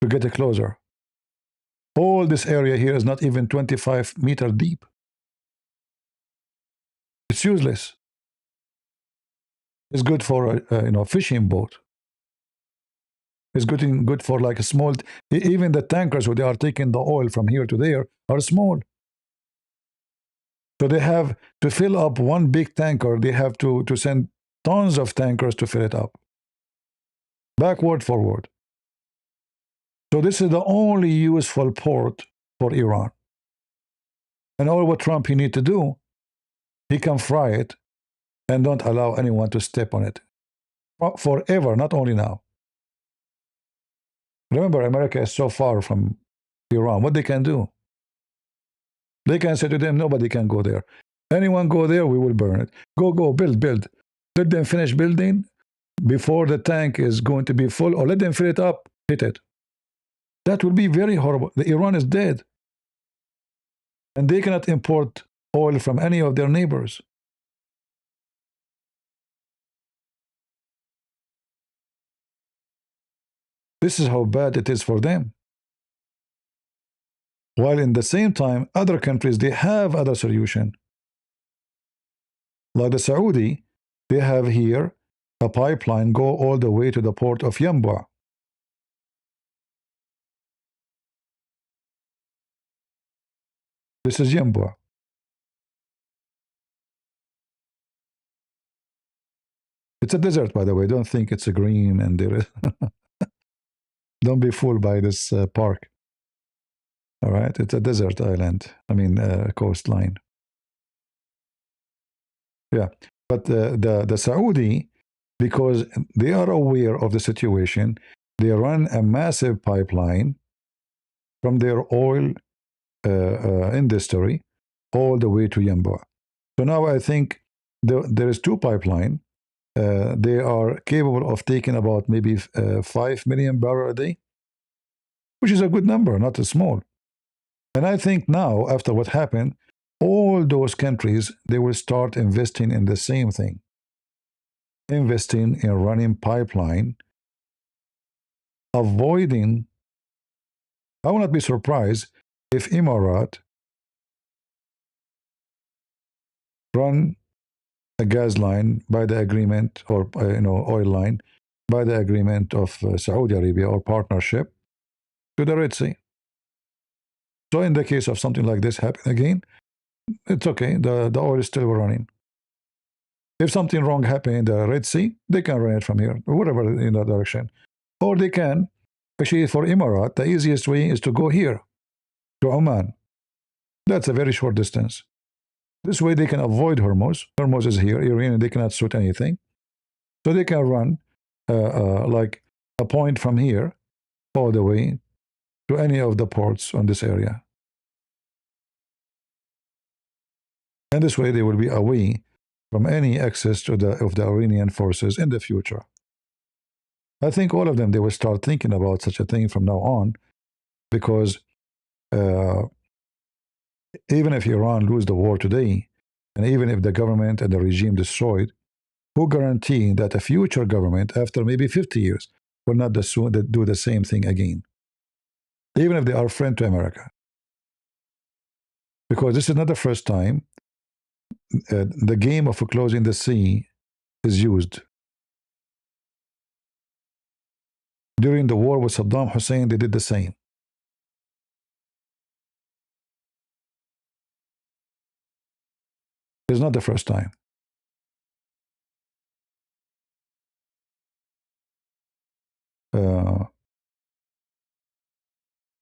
to get closer. All this area here is not even 25 meters deep. It's useless. It's good for a fishing boat. It's good for like a small. Even the tankers where they are taking the oil from here to there are small. So they have to fill up one big tanker. They have to send tons of tankers to fill it up. Backward, forward. So this is the only useful port for Iran. And all what Trump he need to do, he can fry it and don't allow anyone to step on it. Forever, not only now. Remember, America is so far from Iran. What they can do? They can say to them, nobody can go there. Anyone go there, we will burn it. Go, build. Let them finish building before the tank is going to be full, or let them fill it up, hit it. That will be very horrible. The Iran is dead. And they cannot import oil from any of their neighbors. This is how bad it is for them. While in the same time, other countries, they have other solution. Like the Saudi, they have here a pipeline go all the way to the port of Yanbu. This is Yanbu. It's a desert, by the way. Don't think it's a green and there is. Don't be fooled by this park. All right, it's a desert island. I mean, coastline. Yeah, but the Saudi, because they are aware of the situation, they run a massive pipeline from their oil industry all the way to Yanbu. So now I think there is two pipelines. They are capable of taking about maybe 5 million barrels a day, which is a good number, not a small. And I think now, after what happened, all those countries, they will start investing in the same thing. Investing in running pipeline, avoiding. I will not be surprised if Emirates run a gas line by the agreement, or oil line by the agreement of Saudi Arabia or partnership to the Red Sea. So in the case of something like this happen again, it's okay. The oil is still running. If something wrong happens in the Red Sea, they can run it from here, whatever in that direction. Or they can, especially for Emirates, the easiest way is to go here, to Oman. That's a very short distance. This way they can avoid Hormuz. Hormuz is here, Iran, they cannot shoot anything. So they can run like a point from here all the way to any of the ports on this area. And this way they will be away from any access to of the Iranian forces in the future. I think all of them, they will start thinking about such a thing from now on, because even if Iran lose the war today, and even if the government and the regime destroyed, who guarantee that a future government after maybe 50 years will not do the same thing again, even if they are friend to America? Because this is not the first time the game of closing the sea is used. During the war with Saddam Hussein, they did the same. It's not the first time.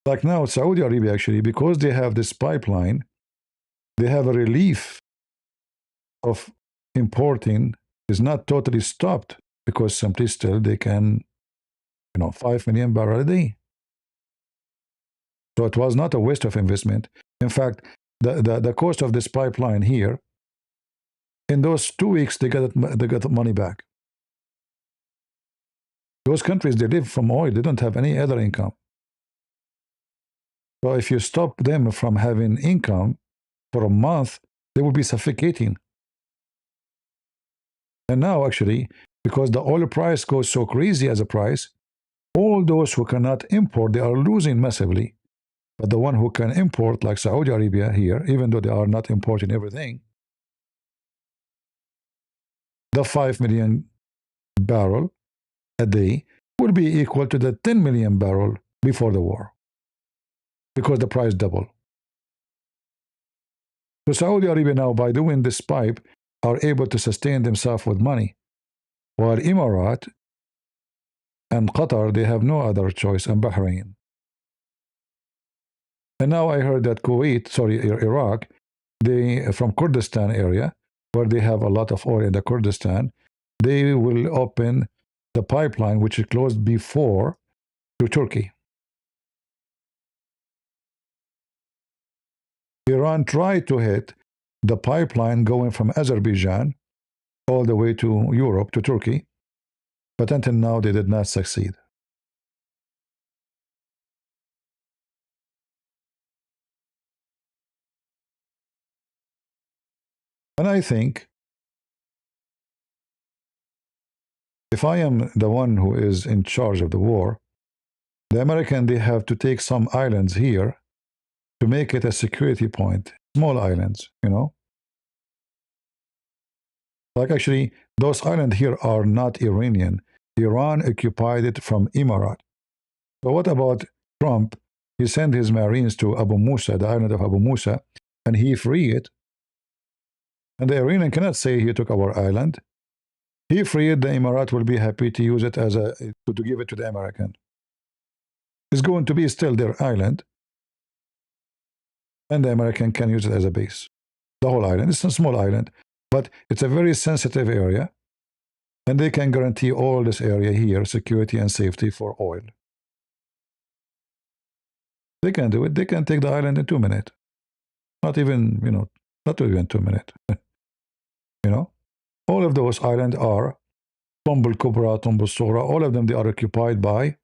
Like now, Saudi Arabia, actually, because they have this pipeline, they have a relief of importing is not totally stopped, because simply still they can, 5 million barrels a day. So it was not a waste of investment. In fact, the cost of this pipeline here, in those 2 weeks, they got the money back. Those countries, they live from oil. They don't have any other income. So if you stop them from having income for a month, they will be suffocating. And now, actually, because the oil price goes so crazy as a price, all those who cannot import, they are losing massively. But the one who can import, like Saudi Arabia here, even though they are not importing everything, the 5 million barrel a day will be equal to the 10 million barrel before the war, because the price double. So Saudi Arabia now, by doing this pipe, are able to sustain themselves with money, while Emirates and Qatar, they have no other choice, and Bahrain. And now I heard that Iraq, they, from Kurdistan area, where they have a lot of oil in the Kurdistan, they will open the pipeline, which is closed before, to Turkey. Iran tried to hit the pipeline going from Azerbaijan all the way to Europe, to Turkey, but until now they did not succeed. And I think if I am the one who is in charge of the war, the American, they have to take some islands here to make it a security point. Small islands, you know. Like actually, those islands here are not Iranian. Iran occupied it from Emirat. But what about Trump? He sent his Marines to Abu Musa, the island of Abu Musa, and he freed it. And the Iranian cannot say he took our island. He freed, the Emirat will be happy to use it as to give it to the American. It's going to be still their island, and the American can use it as a base. The whole island. It's a small island, but it's a very sensitive area, and they can guarantee all this area here, security and safety for oil. They can do it. They can take the island in 2 minutes. Not even, not even 2 minutes. All of those islands are Tombul Kubra, Tombul Sora, all of them, they are occupied by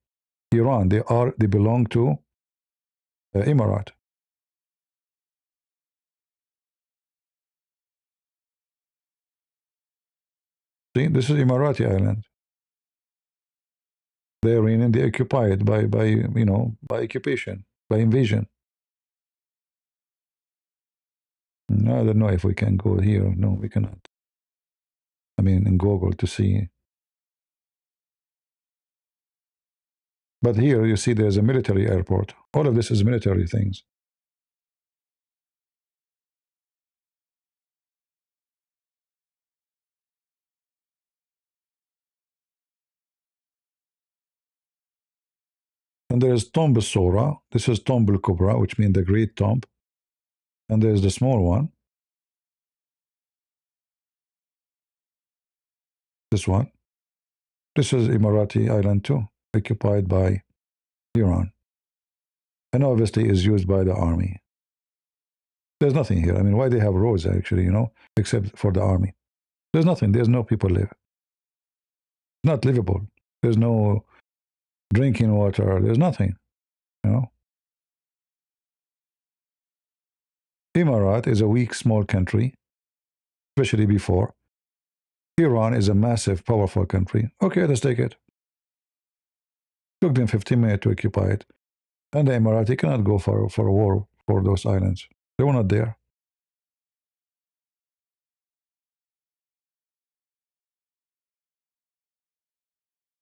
Iran. They belong to Emirat. See, this is Emirati island. The Iranian, they occupy it by occupation, by invasion. I don't know if we can go here. No, we cannot. I mean, in Google to see. But here you see there's a military airport. All of this is military things. And there is Tomb Sora. This is Tomb Kubra, which means the great tomb. And there's the small one. This one. This is Emirati island too, occupied by Iran. And obviously is used by the army. There's nothing here. I mean, why they have roads actually, except for the army. There's nothing. There's no people live. It's not livable. There's no drinking water. There's nothing, Emirat is a weak, small country, especially before. Iran is a massive, powerful country. Okay, let's take it. Took them 15 minutes to occupy it. And the Emirati cannot go for a war for those islands. They were not there.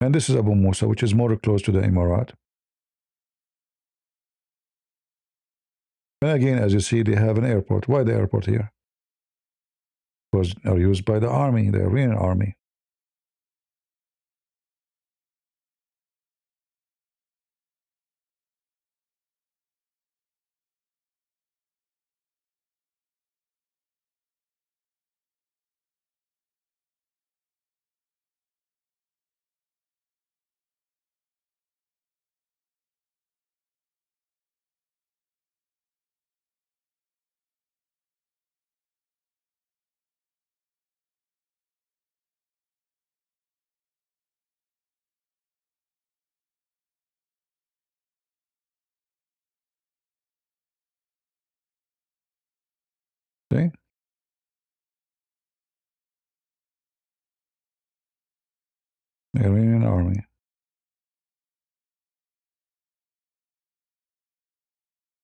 And this is Abu Musa, which is more close to the Emirat. And again, as you see, they have an airport. Why the airport here? Because they are used by the army, the Iranian army. See? The Iranian army.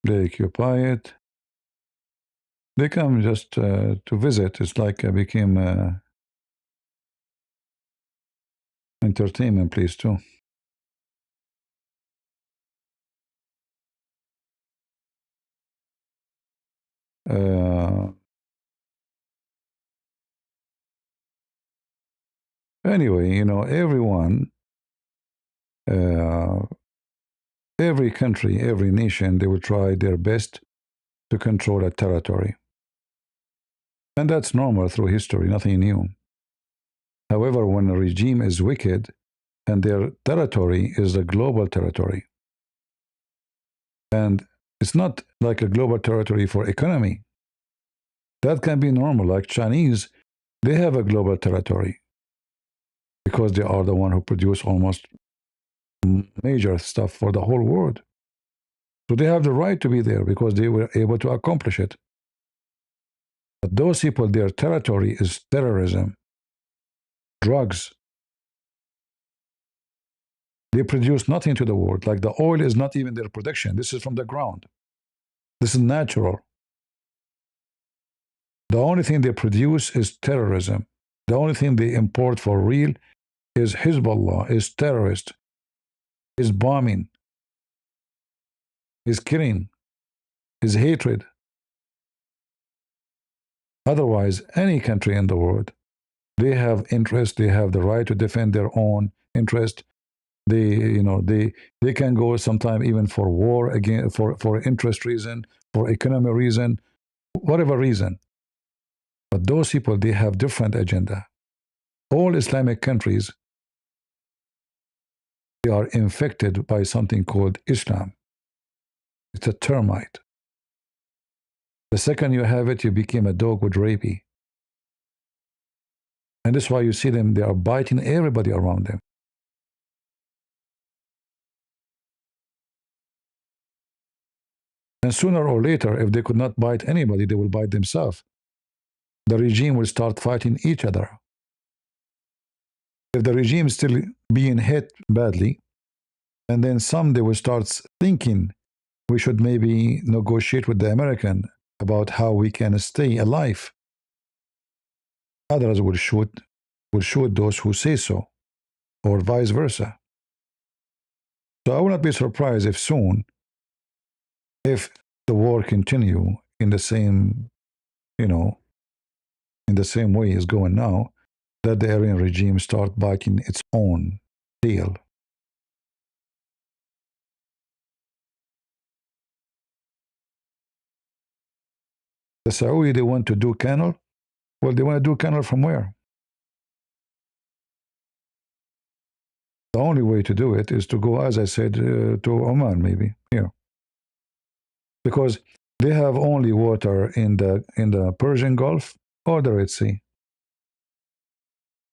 They occupy it. They come just to visit. It's like became entertainment place too. Anyway, everyone, every country, every nation, they will try their best to control a territory. And that's normal through history, nothing new. However, when a regime is wicked and their territory is a global territory, and it's not like a global territory for economy, that can be normal. Like Chinese, they have a global territory because they are the one who produce almost major stuff for the whole world. So they have the right to be there because they were able to accomplish it. But those people, their territory is terrorism, drugs. They produce nothing to the world. Like the oil is not even their production. This is from the ground. This is natural. The only thing they produce is terrorism. The only thing they import for real is Hezbollah, is terrorist, is bombing, is killing, is hatred. Otherwise, any country in the world, they have interest, they have the right to defend their own interest. They can go sometime even for war again, for interest reason, for economic reason, whatever reason. But those people, they have different agenda. All Islamic countries, they are infected by something called Islam. It's a termite. The second you have it, you became a dog with rabies. And that's why you see them, they are biting everybody around them. And sooner or later, if they could not bite anybody, they will bite themselves. The regime will start fighting each other. If the regime is still being hit badly, and then someday will start thinking we should maybe negotiate with the American about how we can stay alive. Others will shoot those who say so, or vice versa. So I will not be surprised if soon, if the war continue in the same, in the same way it's going now, that the Iranian regime start biting its own tail. The Saudi, they want to do canal. Well, they want to do canal from where? The only way to do it is to go, as I said, to Oman, maybe here, because they have only water in the Persian Gulf or the Red Sea,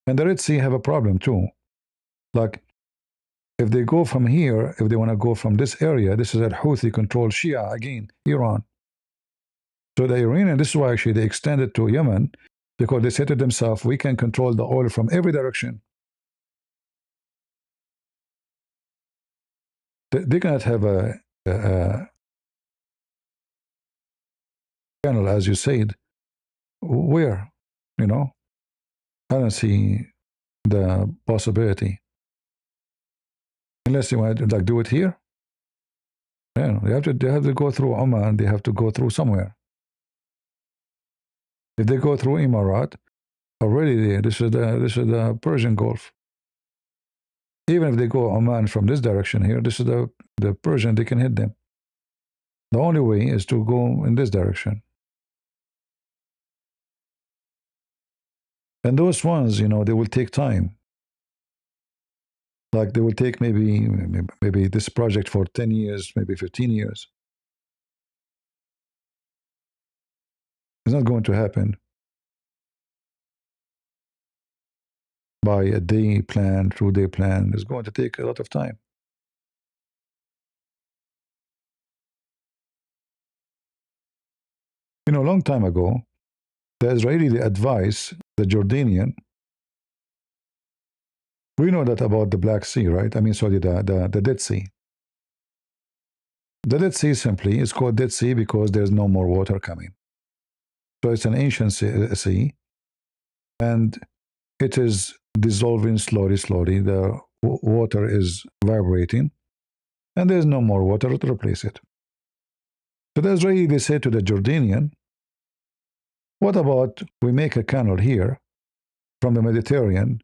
and the Red Sea have a problem too. Like, if they go from here, if they want to go from this area, this is a Houthi-controlled Shia again, Iran. So the Iranian, this is why actually they extended to Yemen, because they said to themselves, we can control the oil from every direction. They cannot have a channel, as you said. Where? I don't see the possibility. Unless you want to do it here. Yeah, they have to go through Oman, they have to go through somewhere. If they go through Emirat, already this is the Persian Gulf. Even if they go Oman from this direction here, this is the Persian, they can hit them. The only way is to go in this direction. And those ones, they will take time. Like they will take maybe this project for 10 years, maybe 15 years. It's not going to happen by a day plan, 2-day plan. It's going to take a lot of time. A long time ago, the Israeli advised the Jordanian. We know that about the Black Sea, right? Sorry, the Dead Sea. The Dead Sea simply is called Dead Sea because there's no more water coming. So it's an ancient sea, and it is dissolving slowly. The water is vibrating, and there's no more water to replace it. So the Israeli, they said to the Jordanian, what about we make a canal here from the Mediterranean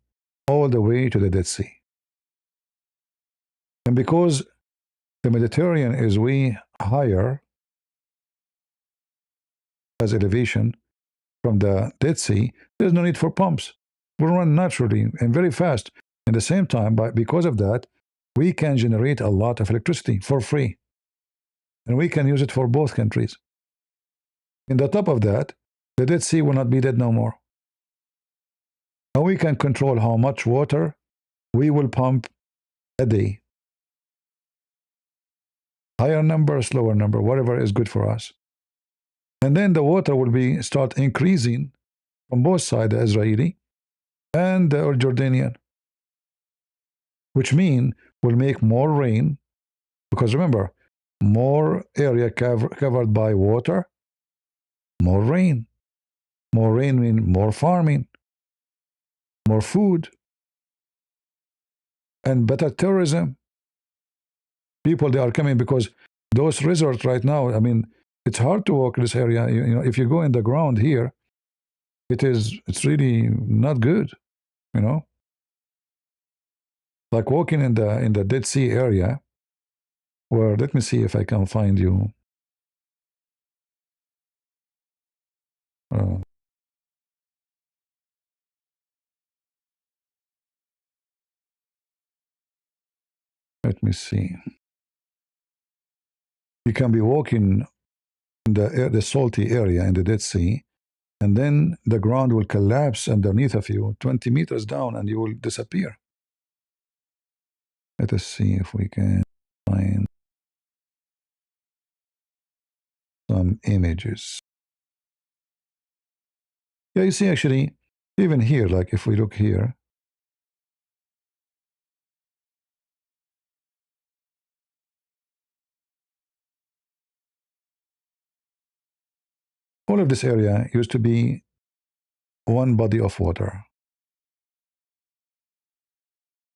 all the way to the Dead Sea? And because the Mediterranean is way higher as elevation from the Dead Sea, there's no need for pumps. We'll run naturally and very fast. At the same time, because of that, we can generate a lot of electricity for free. And we can use it for both countries. In the top of that, the Dead Sea will not be dead no more. And we can control how much water we will pump a day. Higher number, slower number, whatever is good for us. And then the water will be start increasing from both sides, the Israeli and the Jordanian, which mean will make more rain, because remember, more area covered by water, more rain. More rain means more farming, more food, and better tourism. People, they are coming because those resorts right now, I mean, it's hard to walk in this area. You know, if you go in the ground here, it's really not good, you know. Like walking in the Dead Sea area, where, let me see if I can find you. Uh, let me see. You can be walking in the salty area in the Dead Sea, and then the ground will collapse underneath of you 20 meters down, and you will disappear. Let us see if we can find some images. Yeah, you see, actually, even here, like if we look here, all of this area used to be one body of water.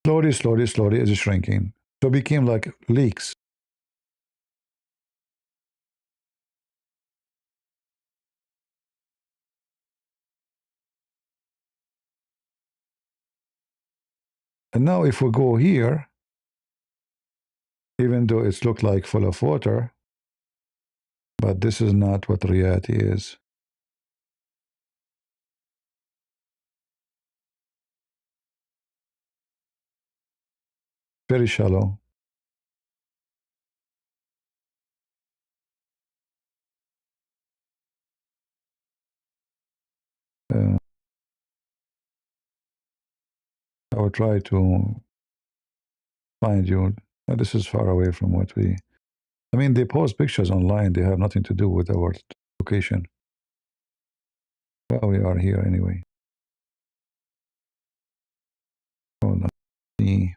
Slowly, slowly, slowly, it's shrinking. So it became like lakes. And now if we go here, even though it's looked like full of water, but this is not what reality is. Very shallow. Uh, I will try to find you. This is far away from what we... I mean, they post pictures online. They have nothing to do with our location. Well, we are here anyway. Hold on. See.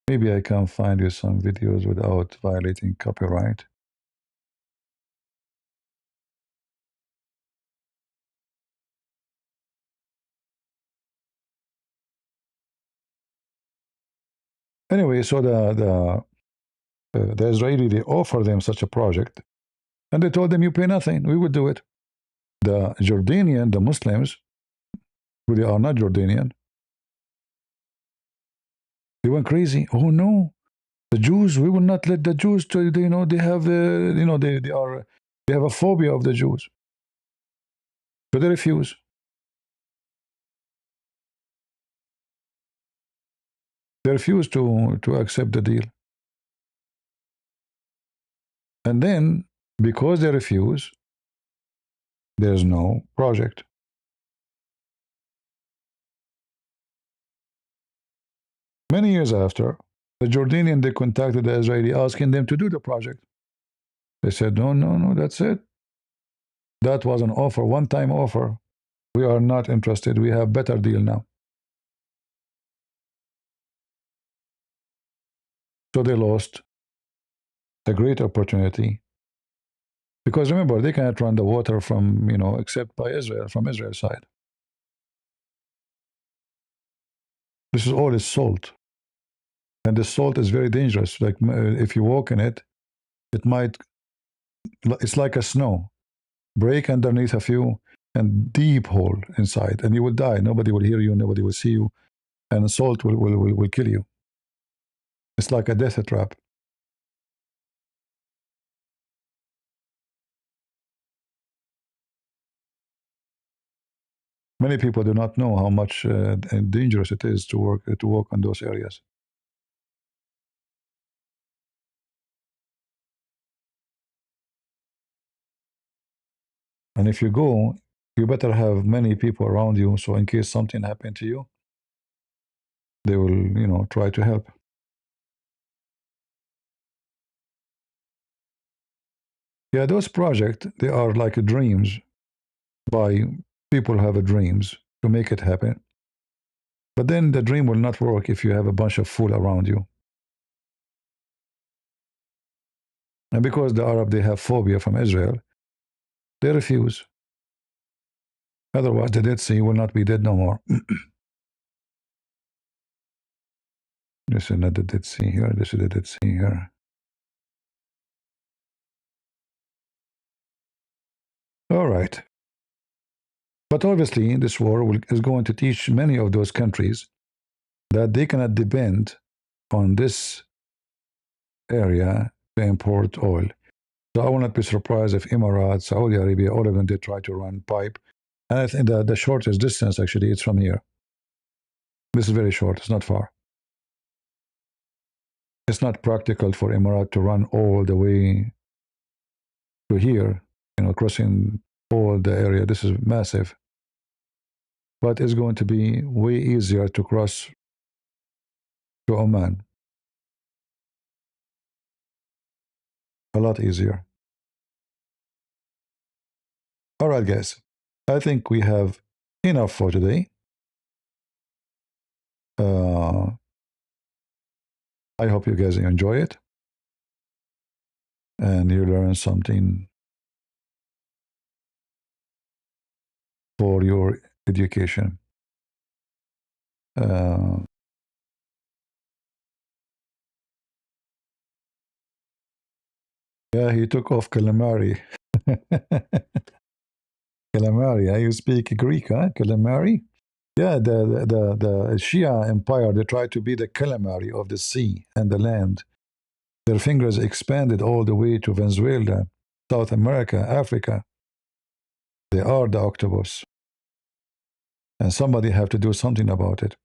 Maybe I can find you some videos without violating copyright. Anyway, so the Israeli, they offer them such a project, and they told them, you pay nothing, we would do it. The Jordanian, the Muslims, who they are not Jordanian, they went crazy. Oh no, the Jews, we will not let the Jews to, you know, they have, you know, they have a phobia of the Jews. So they refuse. They refuse to accept the deal. And then, because they refuse, there's no project. Many years after, the Jordanian, they contacted the Israeli asking them to do the project. They said, no, no, no, that's it. That was an offer, one-time offer. We are not interested. We have better deal now. So they lost a great opportunity. Because remember, they cannot run the water from, you know, except by Israel, from Israel's side. This is all is salt. And the salt is very dangerous. Like if you walk in it, it might, it's like a snow, break underneath of you and deep hole inside, and you will die. Nobody will hear you, nobody will see you, and the salt will kill you. It's like a death trap. Many people do not know how much dangerous it is to walk on those areas. And if you go, you better have many people around you, so in case something happened to you, they will, try to help. Yeah, those projects, they are like dreams by people who have dreams to make it happen. But then the dream will not work if you have a bunch of fool around you. And because the Arab, they have phobia from Israel, they refuse. Otherwise, the Dead Sea will not be dead no more. This is not the Dead Sea here. This is the Dead Sea here. All right. But obviously, this war is going to teach many of those countries that they cannot depend on this area to import oil. So I will not be surprised if Emirates, Saudi Arabia, all of them, they try to run pipe. And I think that the shortest distance, actually, it's from here. This is very short. It's not far. It's not practical for Emirates to run all the way to here, crossing all the area. This is massive. But it's going to be way easier to cross to Oman. A lot easier. All right, guys. I think we have enough for today. I hope you guys enjoy it and you learn something for your education. Yeah, he took off calamari. Calamari, you speak Greek, huh? Calamari? Yeah, the Shia empire, they tried to be the calamari of the sea and the land. Their fingers expanded all the way to Venezuela, South America, Africa. They are the octopus. And somebody have to do something about it.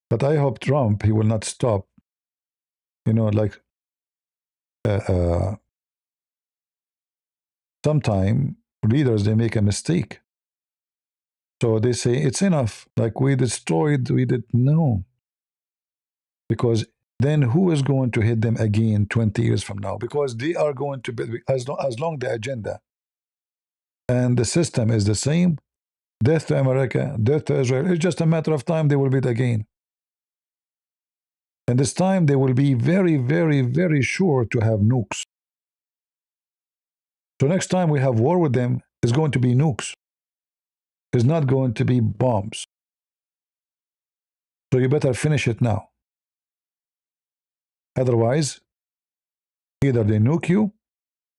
But I hope Trump, he will not stop. Like sometime leaders, they make a mistake. So they say, it's enough. Like we did. No. Because then who is going to hit them again 20 years from now? Because they are going to be, as long the agenda and the system is the same, death to America, death to Israel, it's just a matter of time they will beat again. And this time they will be very, very, very sure to have nukes. So next time we have war with them, it's going to be nukes. It's not going to be bombs. So you better finish it now. Otherwise, either they nuke you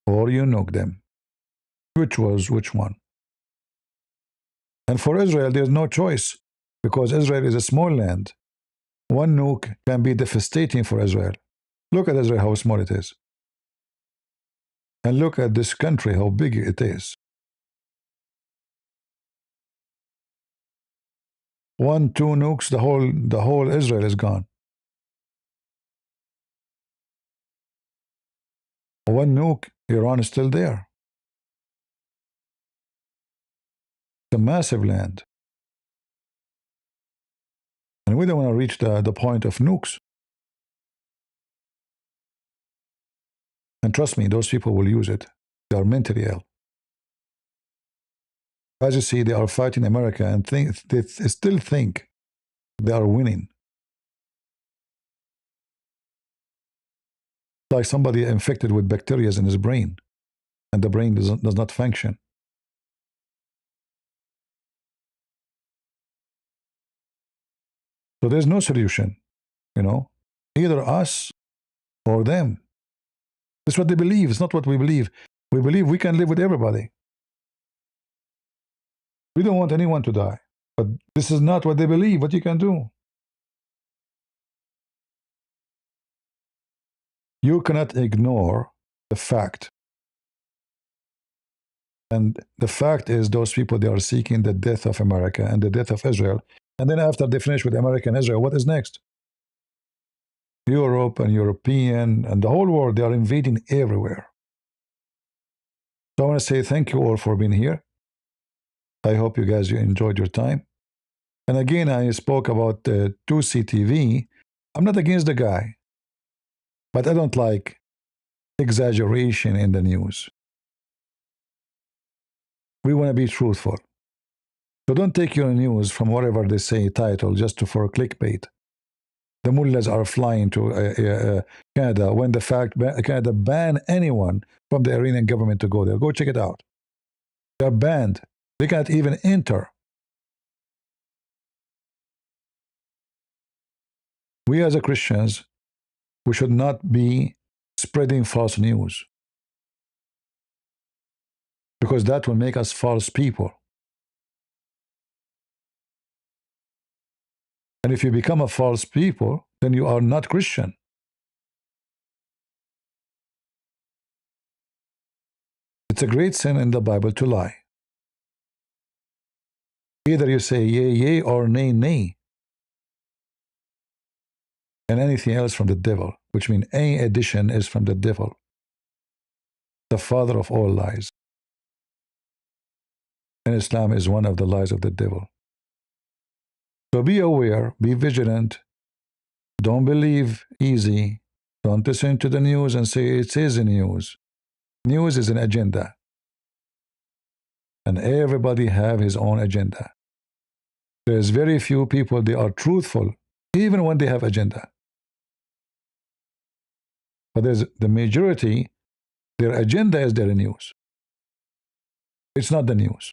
or you nuke them. Which one? And for Israel, there's no choice because Israel is a small land. One nuke can be devastating for Israel. Look at Israel, how small it is. And look at this country, how big it is. 1, 2 nukes, the whole Israel is gone. 1 nuke, Iran is still there. It's a massive land. And we don't want to reach the point of nukes. And trust me, those people will use it. They are mentally ill. As you see, they are fighting America and they still think they are winning. Like somebody infected with bacteria in his brain, and the brain does not function. So there's no solution, either us or them. It's what they believe. It's not what we believe. We believe we can live with everybody. We don't want anyone to die. But this is not what they believe, what you can do. You cannot ignore the fact. And the fact is those people, they are seeking the death of America and the death of Israel. And then after they finish with America and Israel, what is next? Europe and European and the whole world, they are invading everywhere. So I want to say thank you all for being here. I hope you guys enjoyed your time. And again, I spoke about Tousi TV. I'm not against the guy, but I don't like exaggeration in the news. We want to be truthful. So don't take your news from whatever they say title just for clickbait. The mullahs are flying to Canada when the fact Canada banned anyone from the Iranian government to go there. Go check it out. They're banned. They can't even enter. We as a Christians, we should not be spreading false news, because that will make us false people. And if you become a false people, then you are not Christian. It's a great sin in the Bible to lie. Either you say yea, yea, or nay, nay. And anything else from the devil, which means any addition is from the devil, the father of all lies. And Islam is one of the lies of the devil. So be aware, be vigilant. Don't believe easy. Don't listen to the news and say it is news. News is an agenda. And everybody have his own agenda. There's very few people, they are truthful, even when they have agenda. But there's the majority, their agenda is their news. It's not the news.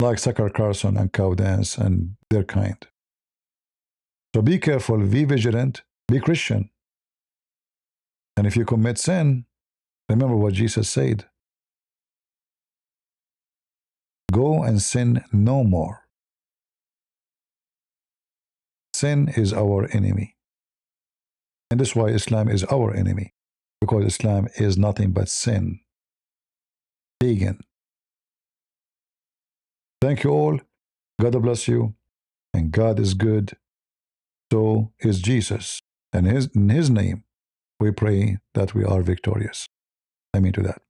Like Tucker Carlson and QandA and their kind. So be careful, be vigilant, be Christian. And if you commit sin, remember what Jesus said. Go and sin no more. Sin is our enemy. And that's why Islam is our enemy. Because Islam is nothing but sin. Pagan. Thank you all. God bless you. And God is good. So is Jesus. And in his name, we pray that we are victorious. Amen to that.